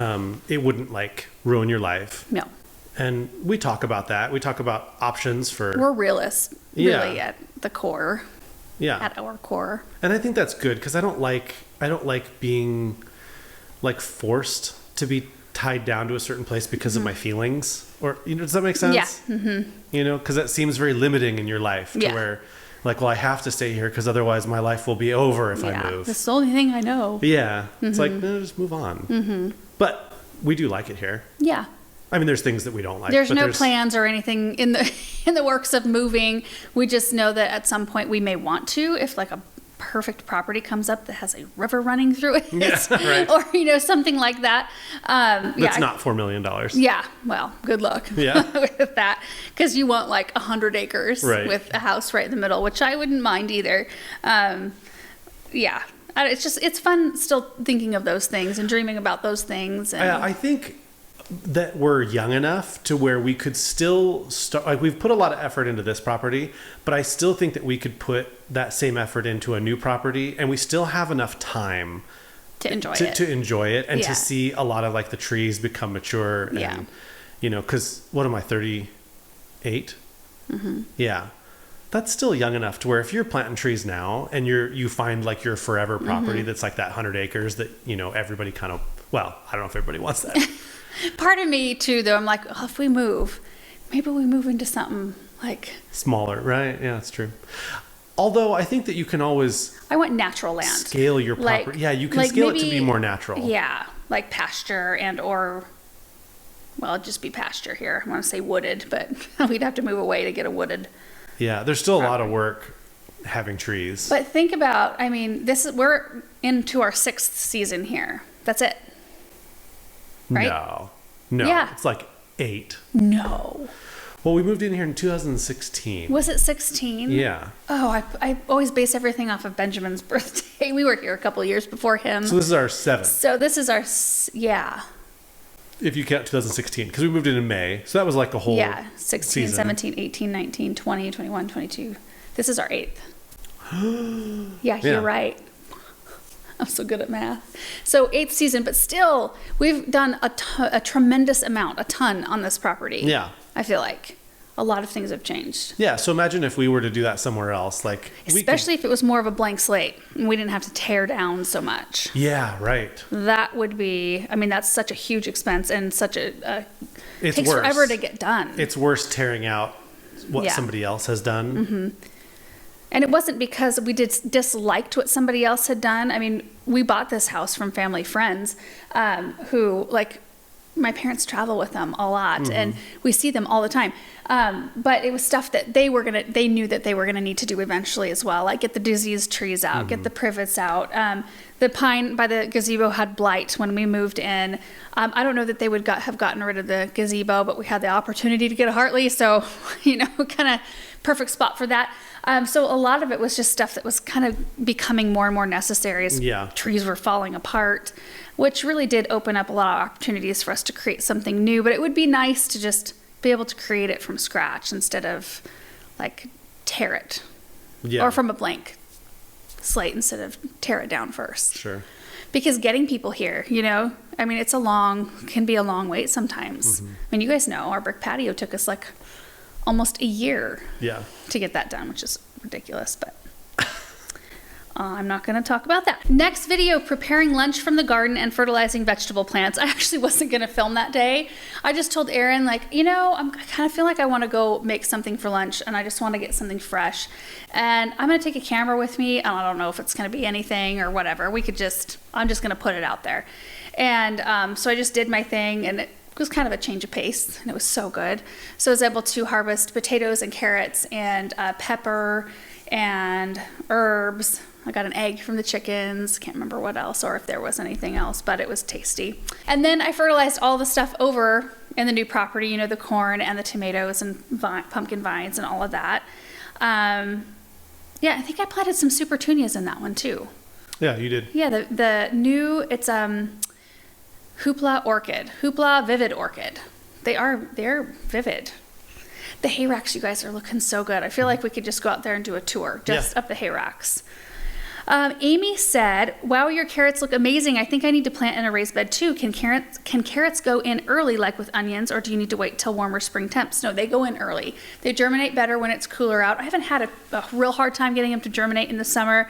It wouldn't like ruin your life. No. And we talk about that. We talk about options for... We're realists, really, at the core. Yeah. At our core. And I think that's good because I don't like being like forced to be tied down to a certain place because of my feelings. Or, you know, does that make sense? Yeah. Mm-hmm. You know, because that seems very limiting in your life to where, like, well, I have to stay here because otherwise my life will be over if I move. That's the only thing I know. Yeah. It's like, no, just move on. Mm-hmm. But we do like it here. Yeah. I mean, there's things that we don't like. There's no plans or anything in the works of moving. We just know that at some point we may want to, if like a perfect property comes up that has a river running through it, right. or you know, something like that. That's not $4 million. Yeah, well, good luck with that, because you want like 100 acres with a house right in the middle, which I wouldn't mind either. It's fun still thinking of those things and dreaming about those things. And I think that we're young enough to where we could still start, like, we've put a lot of effort into this property, but I still think that we could put that same effort into a new property, and we still have enough time to enjoy it and to see a lot of like the trees become mature. And, you know, because what am I, 38? Mm-hmm. Yeah. That's still young enough to where if you're planting trees now and you find like your forever property that's like that 100 acres that, you know, everybody kind of, well, I don't know if everybody wants that. Part of me too, though, I'm like, oh, if we move, maybe we move into something like smaller, right? Yeah, that's true. Although I think that you can always I want natural land. Scale your property. Yeah, you can scale it to be more natural. Yeah, like pasture it'd just be pasture here. I want to say wooded, but we'd have to move away to get a wooded. Yeah, there's still a lot of work having trees. But think about, I mean, we're into our 6th season here. That's it. Right? No. Yeah. It's like 8. No. Well, we moved in here in 2016. Was it 16? Yeah. Oh, I always base everything off of Benjamin's birthday. We were here a couple of years before him. So this is our 7th. So this is our, If you count 2016, because we moved in May. So that was like a whole 16, season. 17, 18, 19, 20, 21, 22. This is our 8th. You're right. I'm so good at math. So 8th season, but still, we've done a tremendous amount, a ton on this property. Yeah. I feel like a lot of things have changed. Yeah. So imagine if we were to do that somewhere else, like especially if it was more of a blank slate and we didn't have to tear down so much. Yeah. Right. That would be. I mean, that's such a huge expense and such a. It takes forever to get done. It's worse tearing out what somebody else has done. Mm-hmm. And it wasn't because we disliked what somebody else had done. I mean, we bought this house from family friends who, like, my parents travel with them a lot, and we see them all the time. But it was stuff that they knew that they were gonna need to do eventually as well, like get the diseased trees out, get the privets out. The pine by the gazebo had blight when we moved in. I don't know that they would have gotten rid of the gazebo, but we had the opportunity to get a Hartley, so kind of perfect spot for that. So a lot of it was just stuff that was kind of becoming more and more necessary as trees were falling apart, which really did open up a lot of opportunities for us to create something new. But it would be nice to just be able to create it from scratch instead of like tear it or from a blank slate instead of tear it down first. Sure. Because getting people here, I mean, can be a long wait sometimes. I mean, you guys know our brick patio took us like almost a year to get that done, which is ridiculous, but I'm not going to talk about that. Next video, preparing lunch from the garden and fertilizing vegetable plants. I actually wasn't going to film that day. I just told Aaron, like, I kind of feel like I want to go make something for lunch and I just want to get something fresh. And I'm going to take a camera with me. And I don't know if it's going to be anything or whatever. I'm just going to put it out there. And so I just did my thing, and it was kind of a change of pace, and it was so good. So I was able to harvest potatoes and carrots and pepper and herbs. I got an egg from the chickens. Can't remember what else or if there was anything else, but it was tasty. And then I fertilized all the stuff over in the new property, the corn and the tomatoes and pumpkin vines and all of that. I think I planted some super petunias in that one too. Yeah, you did. Yeah, the new, it's Hoopla Vivid Orchid. they're vivid. The hay racks, you guys, are looking so good. I feel like we could just go out there and do a tour just up the hay racks. Amy said, wow, your carrots look amazing. I think I need to plant in a raised bed too. Can carrots go in early like with onions, or do you need to wait till warmer spring temps? No, they go in early. They germinate better when it's cooler out. I haven't had a real hard time getting them to germinate in the summer.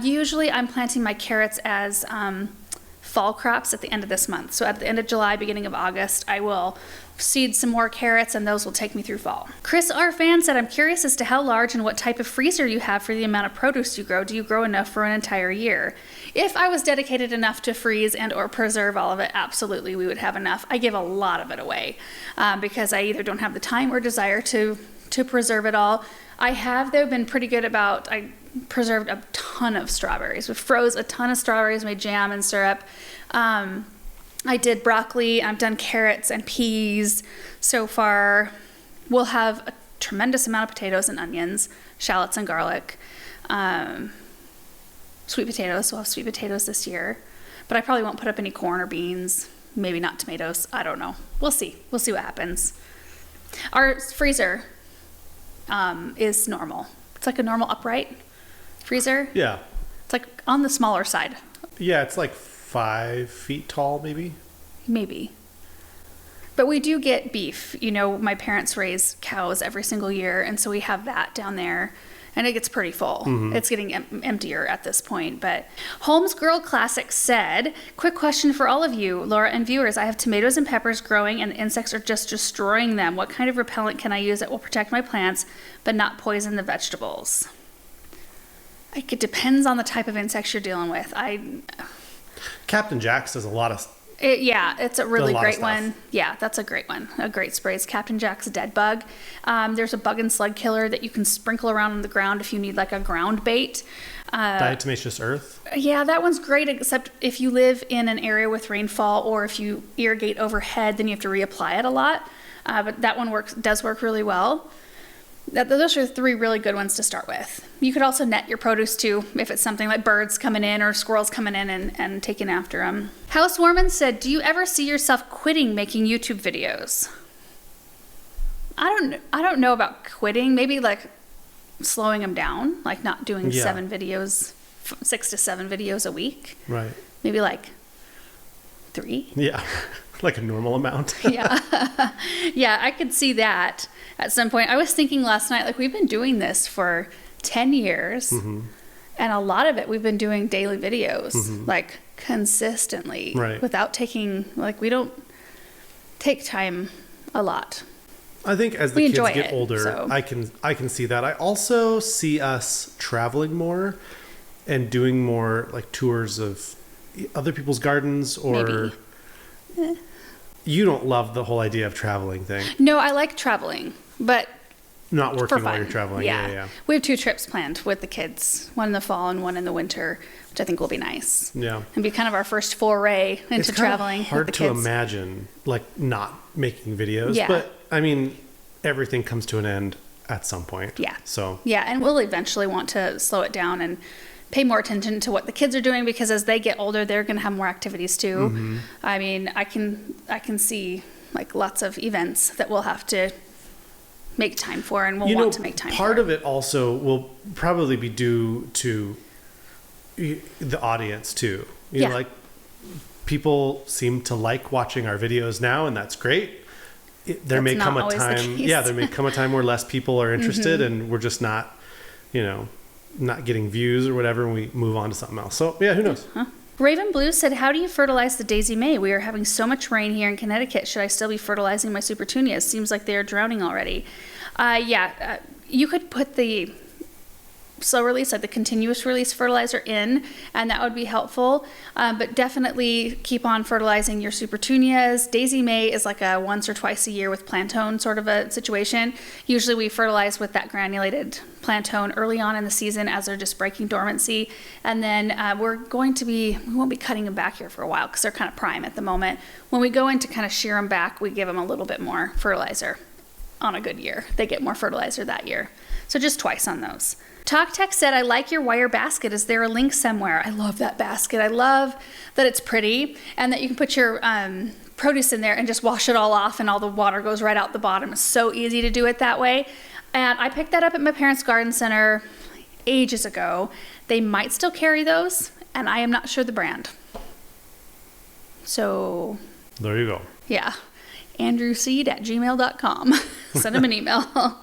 Usually I'm planting my carrots as fall crops at the end of this month. So at the end of July, beginning of August, I will seed some more carrots, and those will take me through fall. Chris R. Fan said, I'm curious as to how large and what type of freezer you have for the amount of produce you grow. Do you grow enough for an entire year? If I was dedicated enough to freeze and or preserve all of it, absolutely we would have enough. I give a lot of it away because I either don't have the time or desire to preserve it all. I have, though, been pretty good about, I preserved a ton of strawberries. We froze a ton of strawberries, made jam and syrup. I did broccoli. I've done carrots and peas so far. We'll have a tremendous amount of potatoes and onions, shallots and garlic. Sweet potatoes. We'll have sweet potatoes this year. But I probably won't put up any corn or beans. Maybe not tomatoes. I don't know. We'll see. We'll see what happens. Our freezer is normal. It's like a normal upright freezer. Yeah. It's like on the smaller side. Yeah, it's like 5 feet tall, maybe. Maybe. But we do get beef. You know, my parents raise cows every single year, and so we have that down there, and it gets pretty full. Mm-hmm. It's getting emptier at this point. But Holmes Girl Classic said, quick question for all of you, Laura and viewers. I have tomatoes and peppers growing, and the insects are just destroying them. What kind of repellent can I use that will protect my plants but not poison the vegetables? It depends on the type of insects you're dealing with. Captain Jack's does a lot of it's a really great one. Yeah, that's a great one. A great spray is Captain Jack's Dead Bug. There's a bug and slug killer that you can sprinkle around on the ground if you need like a ground bait. Diatomaceous earth? Yeah, that one's great, except if you live in an area with rainfall or if you irrigate overhead, then you have to reapply it a lot. But that one does work really well. Those are 3 really good ones to start with. You could also net your produce too, if it's something like birds coming in or squirrels coming in and taking after them. Housewarman said, do you ever see yourself quitting making YouTube videos? I don't know about quitting. Maybe like slowing them down, like not doing 7 videos, 6 to 7 videos a week. Right. Maybe like 3. Yeah. Like a normal amount. Yeah. Yeah, I could see that at some point. I was thinking last night, like, we've been doing this for 10 years, mm-hmm. and a lot of it we've been doing daily videos, mm-hmm. like consistently, right. without taking, like, we don't take time a lot. I think as the kids get older, so. I can see that. I also see us traveling more and doing more like tours of other people's gardens or maybe. You don't love the whole idea of traveling thing. No, I like traveling, but not working while you're traveling. Yeah. We have 2 trips planned with the kids, one in the fall and one in the winter, which I think will be nice. Yeah. And be kind of our first foray into traveling with the kids. It's hard to imagine like not making videos, but I mean, everything comes to an end at some point. Yeah. So. Yeah, and we'll eventually want to slow it down and pay more attention to what the kids are doing, because as they get older, they're going to have more activities too. Mm-hmm. I mean, I can see like lots of events that we'll have to make time for, and we'll want to make time for. Part of it also will probably be due to the audience too. You know, like people seem to like watching our videos now, and that's great. There may come a time where less people are interested, mm-hmm. and we're just not, not getting views or whatever, and we move on to something else. So yeah, who knows? Huh? Raven Blue said, how do you fertilize the Daisy May? We are having so much rain here in Connecticut. Should I still be fertilizing my Supertunias? Seems like they are drowning already. You could put the slow release, like the continuous release fertilizer in, and that would be helpful. But definitely keep on fertilizing your Supertunias. Daisy May is like a once or twice a year with Plantone sort of a situation. Usually we fertilize with that granulated Plantone early on in the season as they're just breaking dormancy. And then we won't be cutting them back here for a while because they're kind of prime at the moment. When we go in to kind of shear them back, we give them a little bit more fertilizer on a good year. They get more fertilizer that year. So just twice on those. TalkTech said, I like your wire basket. Is there a link somewhere? I love that basket. I love that it's pretty and that you can put your produce in there and just wash it all off and all the water goes right out the bottom. It's so easy to do it that way. And I picked that up at my parents' garden center ages ago. They might still carry those, and I am not sure the brand. So there you go. Yeah. andrewseed@gmail.com. Send him an email.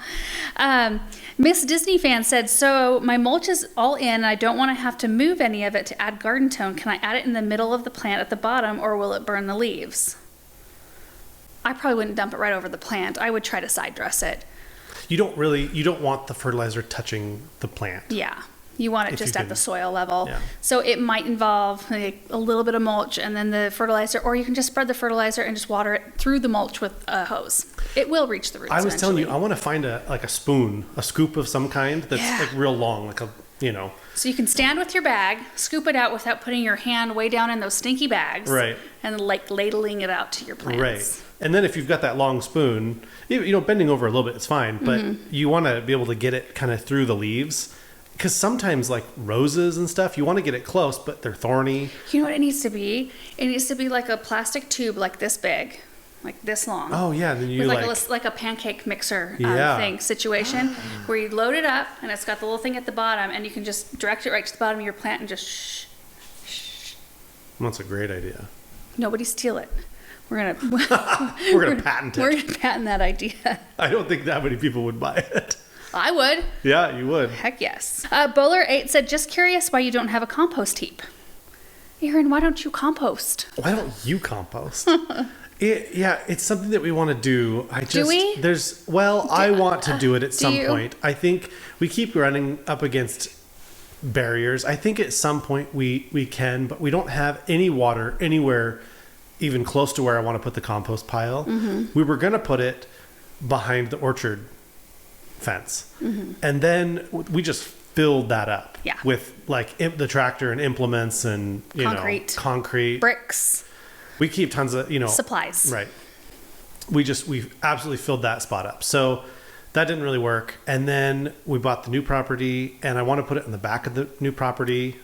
Miss Disney fan said, so my mulch is all in and I don't want to have to move any of it to add garden tone. Can I add it in the middle of the plant at the bottom, or will it burn the leaves? I probably wouldn't dump it right over the plant. I would try to side dress it. You don't want the fertilizer touching the plant. Yeah. You want it just at the soil level. Yeah. So it might involve like a little bit of mulch and then the fertilizer, or you can just spread the fertilizer and just water it through the mulch with a hose. It will reach the roots. I was telling you, I want to find a spoon, a scoop of some kind that's like real long, like So you can stand with your bag, scoop it out without putting your hand way down in those stinky bags. Right. And like ladling it out to your plants. Right. And then if you've got that long spoon, bending over a little bit, it's fine. But you want to be able to get it kind of through the leaves. Because sometimes, like roses and stuff, you want to get it close, but they're thorny. You know what it needs to be? It needs to be like a plastic tube, like this big, like this long. Oh yeah, and then you with like a pancake mixer thing situation, where you load it up and it's got the little thing at the bottom, and you can just direct it right to the bottom of your plant and just shh. That's a great idea. Nobody steal it. We're gonna patent it. We're gonna patent that idea. I don't think that many people would buy it. I would. Yeah, you would. Heck yes. Bowler8 said, just curious why you don't have a compost heap. Aaron, why don't you compost? Why don't you compost? It's something that we want to do. Do we? I want to do it at some point. I think we keep running up against barriers. I think at some point we can, but we don't have any water anywhere even close to where I want to put the compost pile. Mm-hmm. We were going to put it behind the orchard fence. Mm-hmm. And then we just filled that up with like the tractor and implements and concrete bricks. We keep tons of supplies. Right. We absolutely filled that spot up. So that didn't really work. And then we bought the new property, and I want to put it in the back of the new property,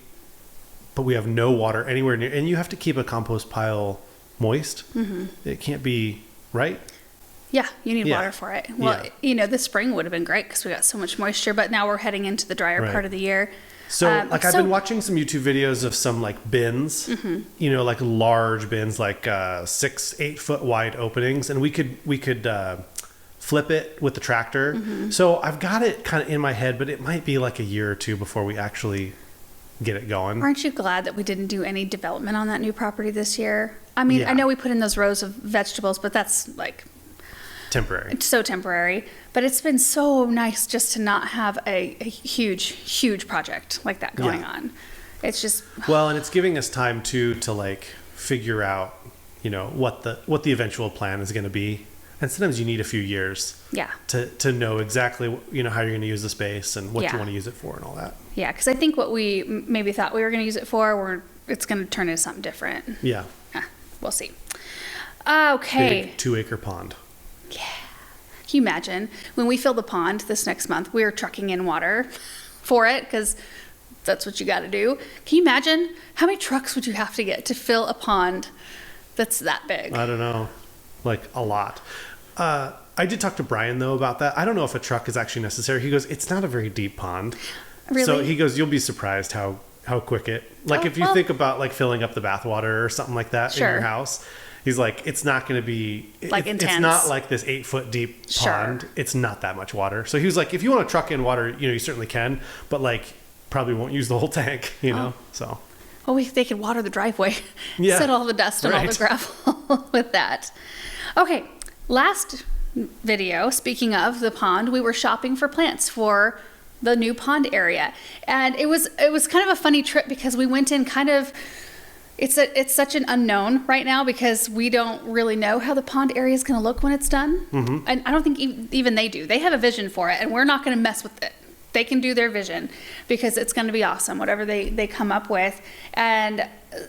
but we have no water anywhere near, and you have to keep a compost pile moist. Mm-hmm. It can't be right. Yeah, you need water for it. Well, the spring would have been great because we got so much moisture, but now we're heading into the drier part of the year. So, I've been watching some YouTube videos of some like bins, like large bins, like 6-8 foot wide openings, and we could flip it with the tractor. Mm-hmm. So I've got it kind of in my head, but it might be like a year or two before we actually get it going. Aren't you glad that we didn't do any development on that new property this year? I mean, I know we put in those rows of vegetables, but that's like temporary. It's so temporary, but it's been so nice just to not have a huge project like that going on. It's just and it's giving us time to like figure out, what the eventual plan is going to be. And sometimes you need a few years to know exactly, how you're going to use the space and what you want to use it for and all that. Yeah, because I think what we maybe thought we were going to use it for, it's going to turn into something different. Yeah. We'll see. Okay. Big 2-acre pond. Yeah. Can you imagine when we fill the pond this next month, we're trucking in water for it because that's what you got to do. Can you imagine how many trucks would you have to get to fill a pond that's that big? I don't know. Like a lot. I did talk to Brian though about that. I don't know if a truck is actually necessary. He goes, it's not a very deep pond. Really? So he goes, you'll be surprised how quick it, if you think about like filling up the bathwater or something like that in your house. He's like, it's not going to be intense. It's not like this 8 foot deep pond. It's not that much water. So he was like, if you want to truck in water, you certainly can, but like probably won't use the whole tank, know? So. Well, they could water the driveway, set all the dust and all the gravel with that. Okay. Last video, speaking of the pond, we were shopping for plants for the new pond area. And it was kind of a funny trip because we went in kind of, it's such an unknown right now because we don't really know how the pond area is going to look when it's done. Mm-hmm. And I don't think even they do. They have a vision for it, and we're not going to mess with it. They can do their vision because it's going to be awesome, whatever they come up with. And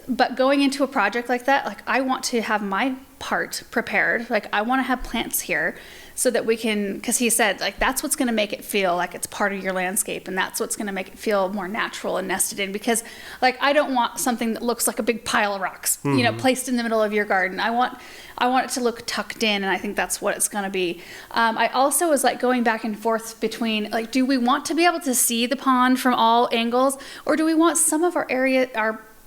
but going into a project like that, like I want to have my part prepared. Like I want to have plants here so that we can, because he said like that's what's going to make it feel like it's part of your landscape, and that's what's going to make it feel more natural and nested in. Because like I don't want something that looks like a big pile of rocks, you know, placed in the middle of your garden. I want it to look tucked in, and I think that's what it's going to be. I also was like going back and forth between like, do we want to be able to see the pond from all angles, or do we want some of our area,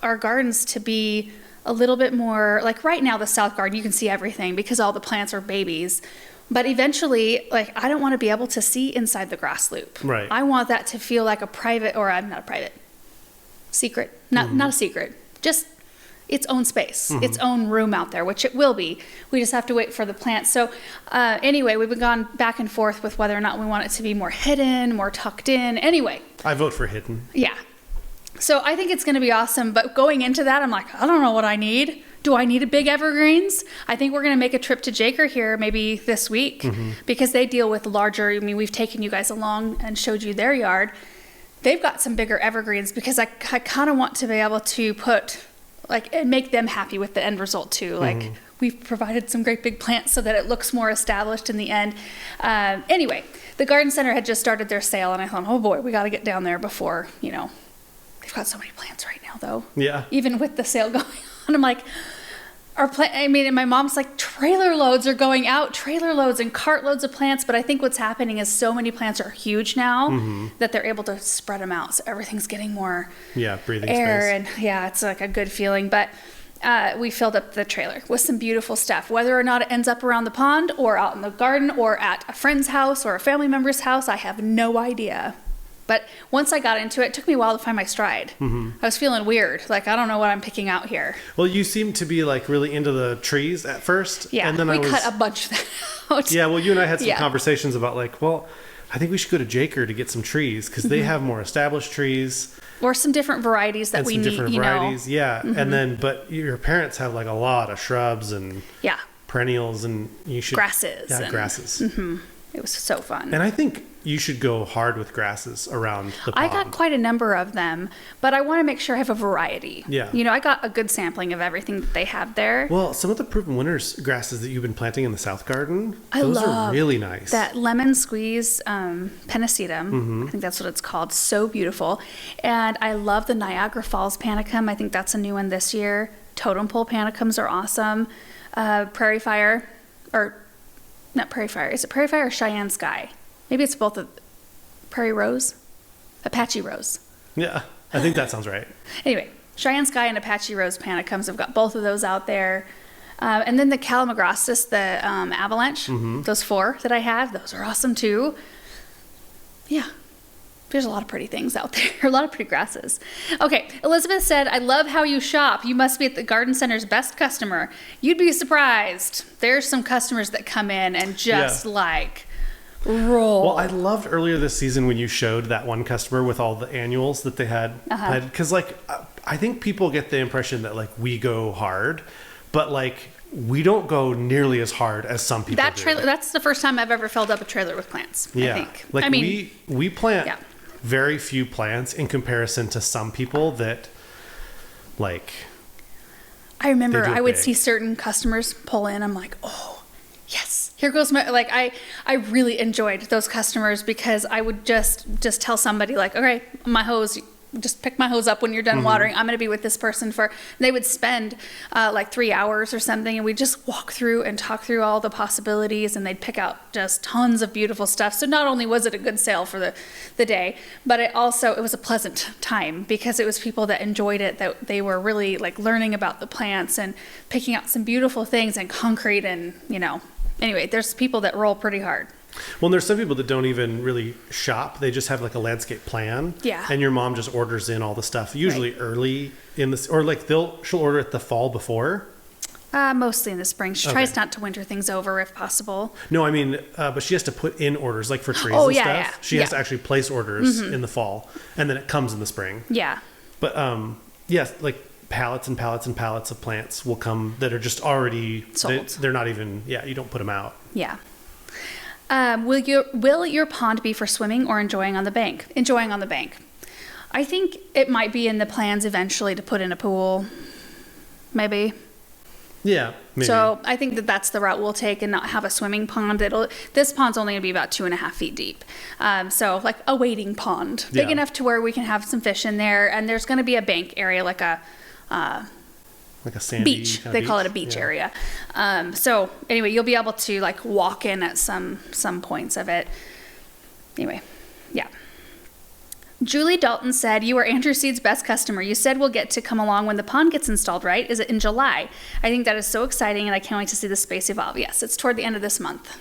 our gardens to be a little bit more like right now the south garden you can see everything because all the plants are babies, but eventually like I don't want to be able to see inside the grass loop. Right. I want that to feel like a private, or I'm not a private, secret, not a secret, just its own space, its own room out there, which it will be. We just have to wait for the plants. So anyway, we've been gone back and forth with whether or not we want it to be more hidden, more tucked in. Anyway, I vote for hidden. yeah. So I think it's going to be awesome, but going into that, I'm like, I don't know what I need. Do I need a big evergreens? I think we're going to make a trip to Jaker here maybe this week because they deal with larger, I mean, we've taken you guys along and showed you their yard. They've got some bigger evergreens because I kind of want to be able to put, like, and make them happy with the end result too. Like, we've provided some great big plants so that it looks more established in the end. Anyway, the garden center had just started their sale, and I thought, oh boy, we got to get down there before, you know. They've got so many plants right now, though. Yeah. Even with the sale going on, I'm like, and my mom's like, trailer loads are going out, trailer loads and cart loads of plants. But I think what's happening is so many plants are huge now that they're able to spread them out. So everything's getting more breathing air, space. And it's like a good feeling. But we filled up the trailer with some beautiful stuff. Whether or not it ends up around the pond or out in the garden or at a friend's house or a family member's house, I have no idea. But once I got into it, it took me a while to find my stride. I was feeling weird. Like, I don't know what I'm picking out here. Well, you seem to be like really into the trees at first. Yeah, and then we cut a bunch of that out. Yeah, well, you and I had some conversations about like, well, I think we should go to Jaker to get some trees because they have more established trees. Or some different varieties that we need, different varieties, yeah. And then, but your parents have like a lot of shrubs and perennials, and you should... Grasses. Yeah, grasses. It was so fun. And I think you should go hard with grasses around the pond. I got quite a number of them, but I want to make sure I have a variety. Yeah. You know, I got a good sampling of everything that they have there. Well, some of the proven winners grasses that you've been planting in the South Garden, those are really nice. That lemon squeeze pennisetum, I think that's what it's called. So beautiful. And I love the Niagara Falls panicum. I think that's a new one this year. Totem pole panicums are awesome. Prairie Fire, or not Prairie Fire. Is it Prairie Fire or Cheyenne Sky? Maybe it's both of Prairie Rose? Apache Rose. Yeah, I think that sounds right. Anyway, Cheyenne Sky and Apache Rose panicums. I've got both of those out there. And then the Calamagrostis, the avalanche, those 4 that I have, those are awesome too. Yeah. There's a lot of pretty things out there, a lot of pretty grasses. Okay, Elizabeth said, I love how you shop. You must be at the garden center's best customer. You'd be surprised. There's some customers that come in and just roll. Well, I loved earlier this season when you showed that one customer with all the annuals that they had. Because like, I think people get the impression that like we go hard, but like we don't go nearly as hard as some people do. That's the first time I've ever filled up a trailer with plants, I think. Like we plant very few plants in comparison to some people that like... I remember I would see certain customers pull in. I'm like, oh, yes. Here goes my... Like, I really enjoyed those customers because I would just tell somebody like, okay, my hose... Just pick my hose up when you're done watering. I'm going to be with this person for... They would spend like 3 hours or something, and we'd just walk through and talk through all the possibilities, and they'd pick out just tons of beautiful stuff. So not only was it a good sale for the day, but it was a pleasant time because it was people that enjoyed it, that they were really like learning about the plants and picking out some beautiful things and concrete and, you know. Anyway, there's people that roll pretty hard. Well, there's some people that don't even really shop. They just have like a landscape plan. Yeah. And your mom just orders in all the stuff, usually early in this, or like she'll order it the fall before. Mostly in the spring. She tries not to winter things over if possible. No, I mean, but she has to put in orders like for trees and stuff. Yeah. She has to actually place orders in the fall, and then it comes in the spring. Yeah. But yes, like pallets and pallets and pallets of plants will come that are just already sold. They're not even, you don't put them out. Yeah. Will your pond be for swimming or enjoying on the bank? Enjoying on the bank. I think it might be in the plans eventually to put in a pool, maybe. Yeah, maybe. So I think that that's the route we'll take and not have a swimming pond. This pond's only going to be about 2.5 feet deep. So like a wading pond, big enough to where we can have some fish in there. And there's going to be a bank area, like a sandy beach. They call it a beach area. So anyway, you'll be able to like walk in at some points of it. Anyway, yeah. Julie Dalton said, "You are Andrew Seed's best customer. You said we'll get to come along when the pond gets installed, right? Is it in July? I think that is so exciting, and I can't wait to see the space evolve." Yes, it's toward the end of this month.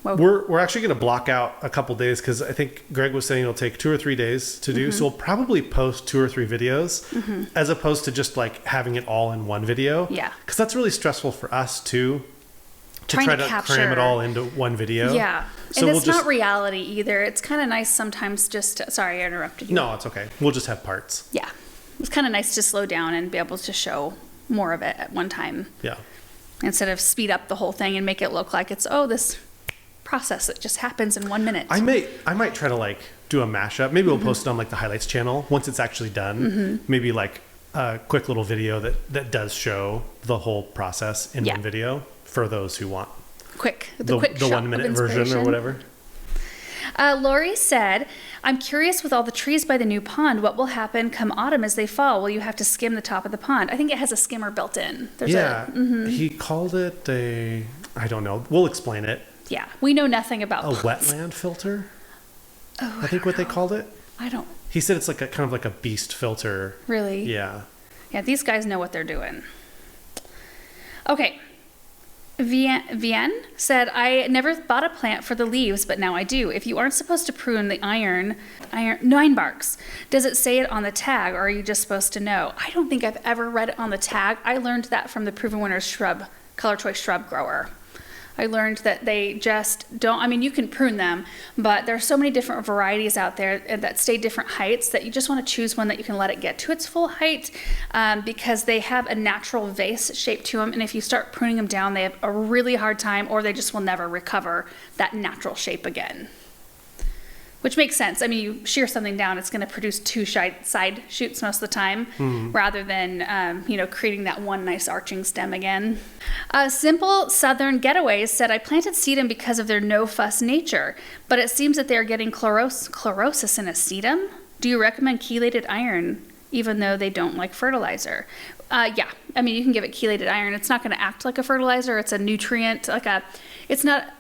Well, we're actually going to block out a couple days because I think Greg was saying it'll take 2 or 3 days to do. So we'll probably post 2 or 3 videos as opposed to just like having it all in one video. Yeah. Because that's really stressful for us too. To try to cram it all into one video. Yeah. So and it's not reality either. It's kind of nice sometimes sorry, I interrupted you. No, it's okay. We'll just have parts. Yeah. It's kind of nice to slow down and be able to show more of it at one time. Yeah. Instead of speed up the whole thing and make it look like it's, this process that just happens in 1 minute. I might try to like do a mashup. Maybe we'll post it on like the highlights channel once it's actually done. Maybe like a quick little video that does show the whole process in one video. For those who want the 1 minute version or whatever. Lori said, "I'm curious with all the trees by the new pond, what will happen come autumn as they fall? Will you have to skim the top of the pond?" I think it has a skimmer built in. He called it I don't know. We'll explain it. Yeah, we know nothing about a wetland filter. Oh, I think what they called it. He said it's like kind of like a beast filter. Really? Yeah. Yeah, these guys know what they're doing. Okay. Vienne said, "I never bought a plant for the leaves, but now I do. If you aren't supposed to prune the iron barks, does it say it on the tag, or are you just supposed to know?" I don't think I've ever read it on the tag. I learned that from the Proven Winners Color Choice shrub grower. I learned that they just don't, you can prune them, but there are so many different varieties out there that stay different heights that you just want to choose one that you can let it get to its full height because they have a natural vase shape to them. And if you start pruning them down, they have a really hard time or they just will never recover that natural shape again. Which makes sense. You shear something down, it's going to produce 2 side shoots most of the time, rather than, creating that one nice arching stem again. Simple Southern Getaways said, "I planted sedum because of their no-fuss nature, but it seems that they are getting chlorosis in a sedum. Do you recommend chelated iron, even though they don't like fertilizer?" Yeah. You can give it chelated iron. It's not going to act like a fertilizer. It's a nutrient. It's not,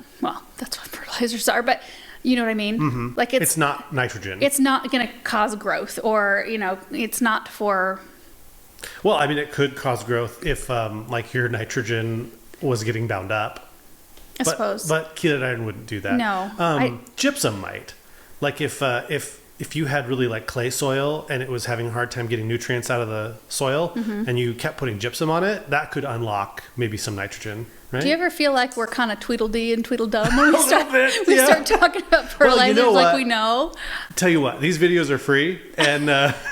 that's what fertilizers are, but... You know what I mean? Like it's not nitrogen. It's not going to cause growth, or it's not for. Well, it could cause growth if like your nitrogen was getting bound up. I suppose. But chelated iron wouldn't do that. No. Gypsum might. Like if you had really like clay soil and it was having a hard time getting nutrients out of the soil, and you kept putting gypsum on it, that could unlock maybe some nitrogen. Right? Do you ever feel like we're kind of Tweedledee and Tweedledum when we start start talking about fertilizers like we know? Tell you what, these videos are free, and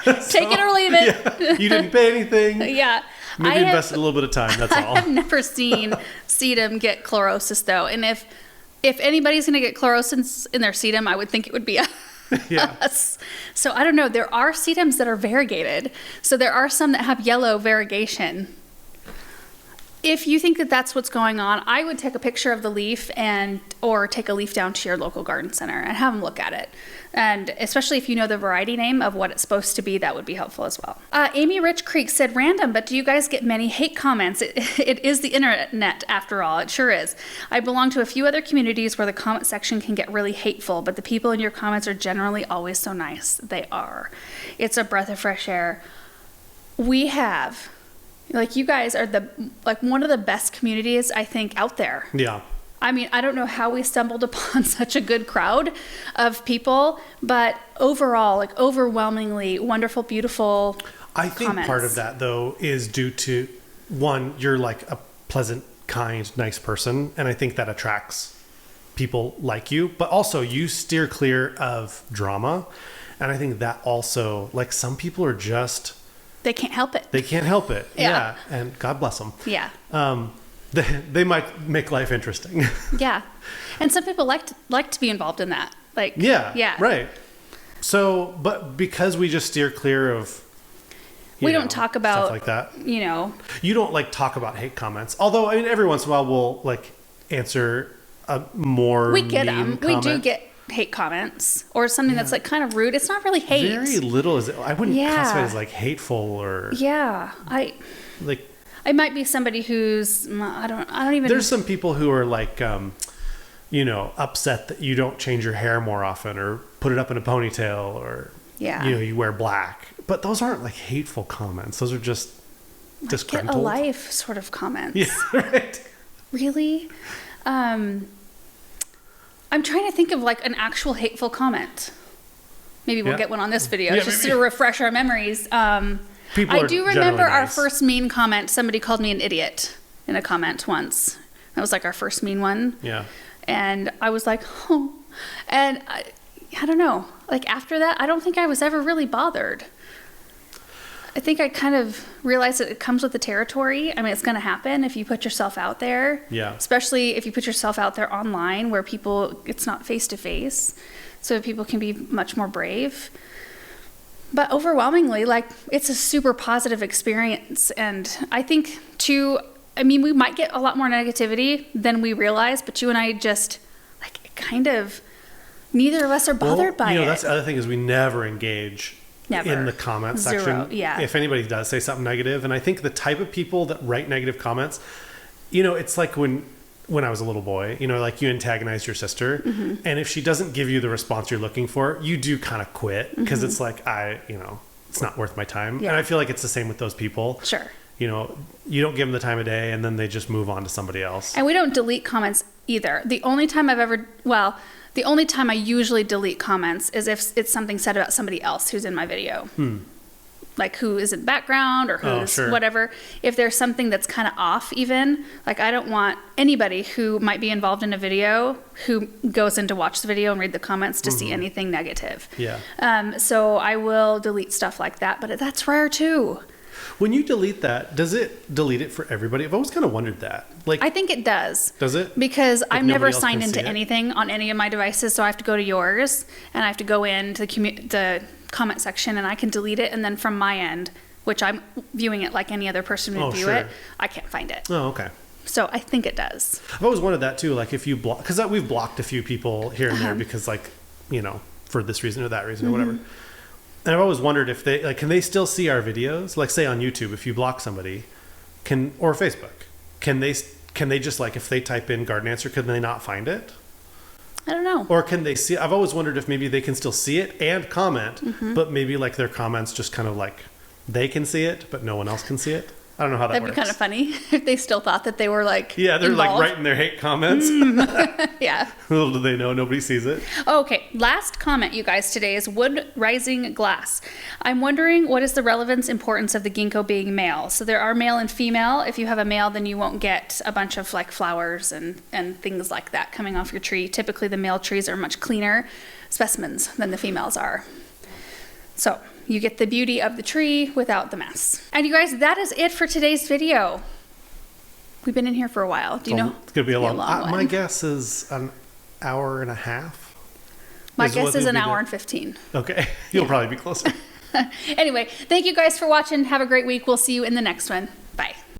take it or leave it. Yeah, you didn't pay anything. Yeah. Maybe invested a little bit of time, that's all. I have never seen sedum get chlorosis, though. And if anybody's going to get chlorosis in their sedum, I would think it would be us. So I don't know. There are sedums that are variegated. So there are some that have yellow variegation. If you think that that's what's going on, I would take a picture of the leaf or take a leaf down to your local garden center and have them look at it. And especially if you know the variety name of what it's supposed to be, that would be helpful as well. Amy Rich Creek said, "Random, but do you guys get many hate comments? It is the internet after all. It sure is. I belong to a few other communities where the comment section can get really hateful, but the people in your comments are generally always so nice." They are. It's a breath of fresh air. We have... you guys are one of the best communities, I think, out there. Yeah. I don't know how we stumbled upon such a good crowd of people, but overall, overwhelmingly wonderful, beautiful I think comments. Part of that, though, is due to, one, you're like a pleasant, kind, nice person, and I think that attracts people like you, but also you steer clear of drama, and I think that also, some people are just... They can't help it. They can't help it. Yeah. And God bless them. Yeah. They might make life interesting. Yeah. And some people like to be involved in that. Yeah. Right. So, but because we just steer clear of, we don't talk about stuff like that. You don't like talk about hate comments. Although, I mean, every once in a while we'll like answer a more we get mean them. comment. We do get hate comments or something that's like kind of rude. It's not really hate. Very little is it. I wouldn't classify it as like hateful or it might be somebody who's I don't even. There's some people who are like upset that you don't change your hair more often or put it up in a ponytail or you wear black. But those aren't like hateful comments. Those are just disgruntled. Get a life sort of comments. Yeah, right. Really? I'm trying to think of like an actual hateful comment. Maybe we'll get one on this video just to refresh our memories. I do remember our first mean comment. Somebody called me an idiot in a comment once. That was like our first mean one. Yeah. And I was like, oh. And I don't know. Like after that, I don't think I was ever really bothered. I think I kind of realized that it comes with the territory. I mean, it's going to happen if you put yourself out there. Yeah. Especially if you put yourself out there online where it's not face to face. So people can be much more brave. But overwhelmingly, like, it's a super positive experience. And I think, too, I mean, we might get a lot more negativity than we realize, but you and I just, like, kind of, neither of us are bothered by it. That's the other thing is we never engage in the comment section. Yeah. If anybody does say something negative. And I think the type of people that write negative comments, it's like when I was a little boy, like you antagonize your sister. Mm-hmm. And if she doesn't give you the response you're looking for, you do kind of quit because it's like, it's not worth my time. Yeah. And I feel like it's the same with those people. Sure. You don't give them the time of day and then they just move on to somebody else. And we don't delete comments either. The only time I usually delete comments is if it's something said about somebody else who's in my video. Like who is in background or who's whatever. If there's something that's kind of off even, like I don't want anybody who might be involved in a video who goes in to watch the video and read the comments to see anything negative. Yeah. So I will delete stuff like that, but that's rare too. When you delete that, does it delete it for everybody? I've always kind of wondered that. Like, I think it does. Does it? Because I've never signed into anything on any of my devices, so I have to go to yours and I have to go into the comment section and I can delete it, and then from my end, which I'm viewing it like any other person would view it, I can't find it. Oh, okay. So I think it does. I've always wondered that too. Like if you block, because we've blocked a few people here and there because for this reason or that reason or whatever. And I've always wondered if they can they still see our videos? Like say on YouTube, if you block somebody, or Facebook, can they just like if they type in garden answer, can they not find it? I don't know. Or can they see? I've always wondered if maybe they can still see it and comment, but maybe like their comments just kind of like they can see it, but no one else can see it. I don't know how that works. That'd be kind of funny if they still thought that they were like they're involved. Like writing their hate comments. Yeah. Little do they know, nobody sees it. Okay, last comment, you guys, today is wood rising glass. I'm wondering what is the relevance, importance of the ginkgo being male? So there are male and female. If you have a male, then you won't get a bunch of like flowers and things like that coming off your tree. Typically, the male trees are much cleaner specimens than the females are. So you get the beauty of the tree without the mess. And you guys, that is it for today's video. We've been in here for a while. Do you know? It's going to be a long one. My guess is an hour and a half. My guess is an hour and 15. Okay. You'll probably be closer. Anyway, thank you guys for watching. Have a great week. We'll see you in the next one.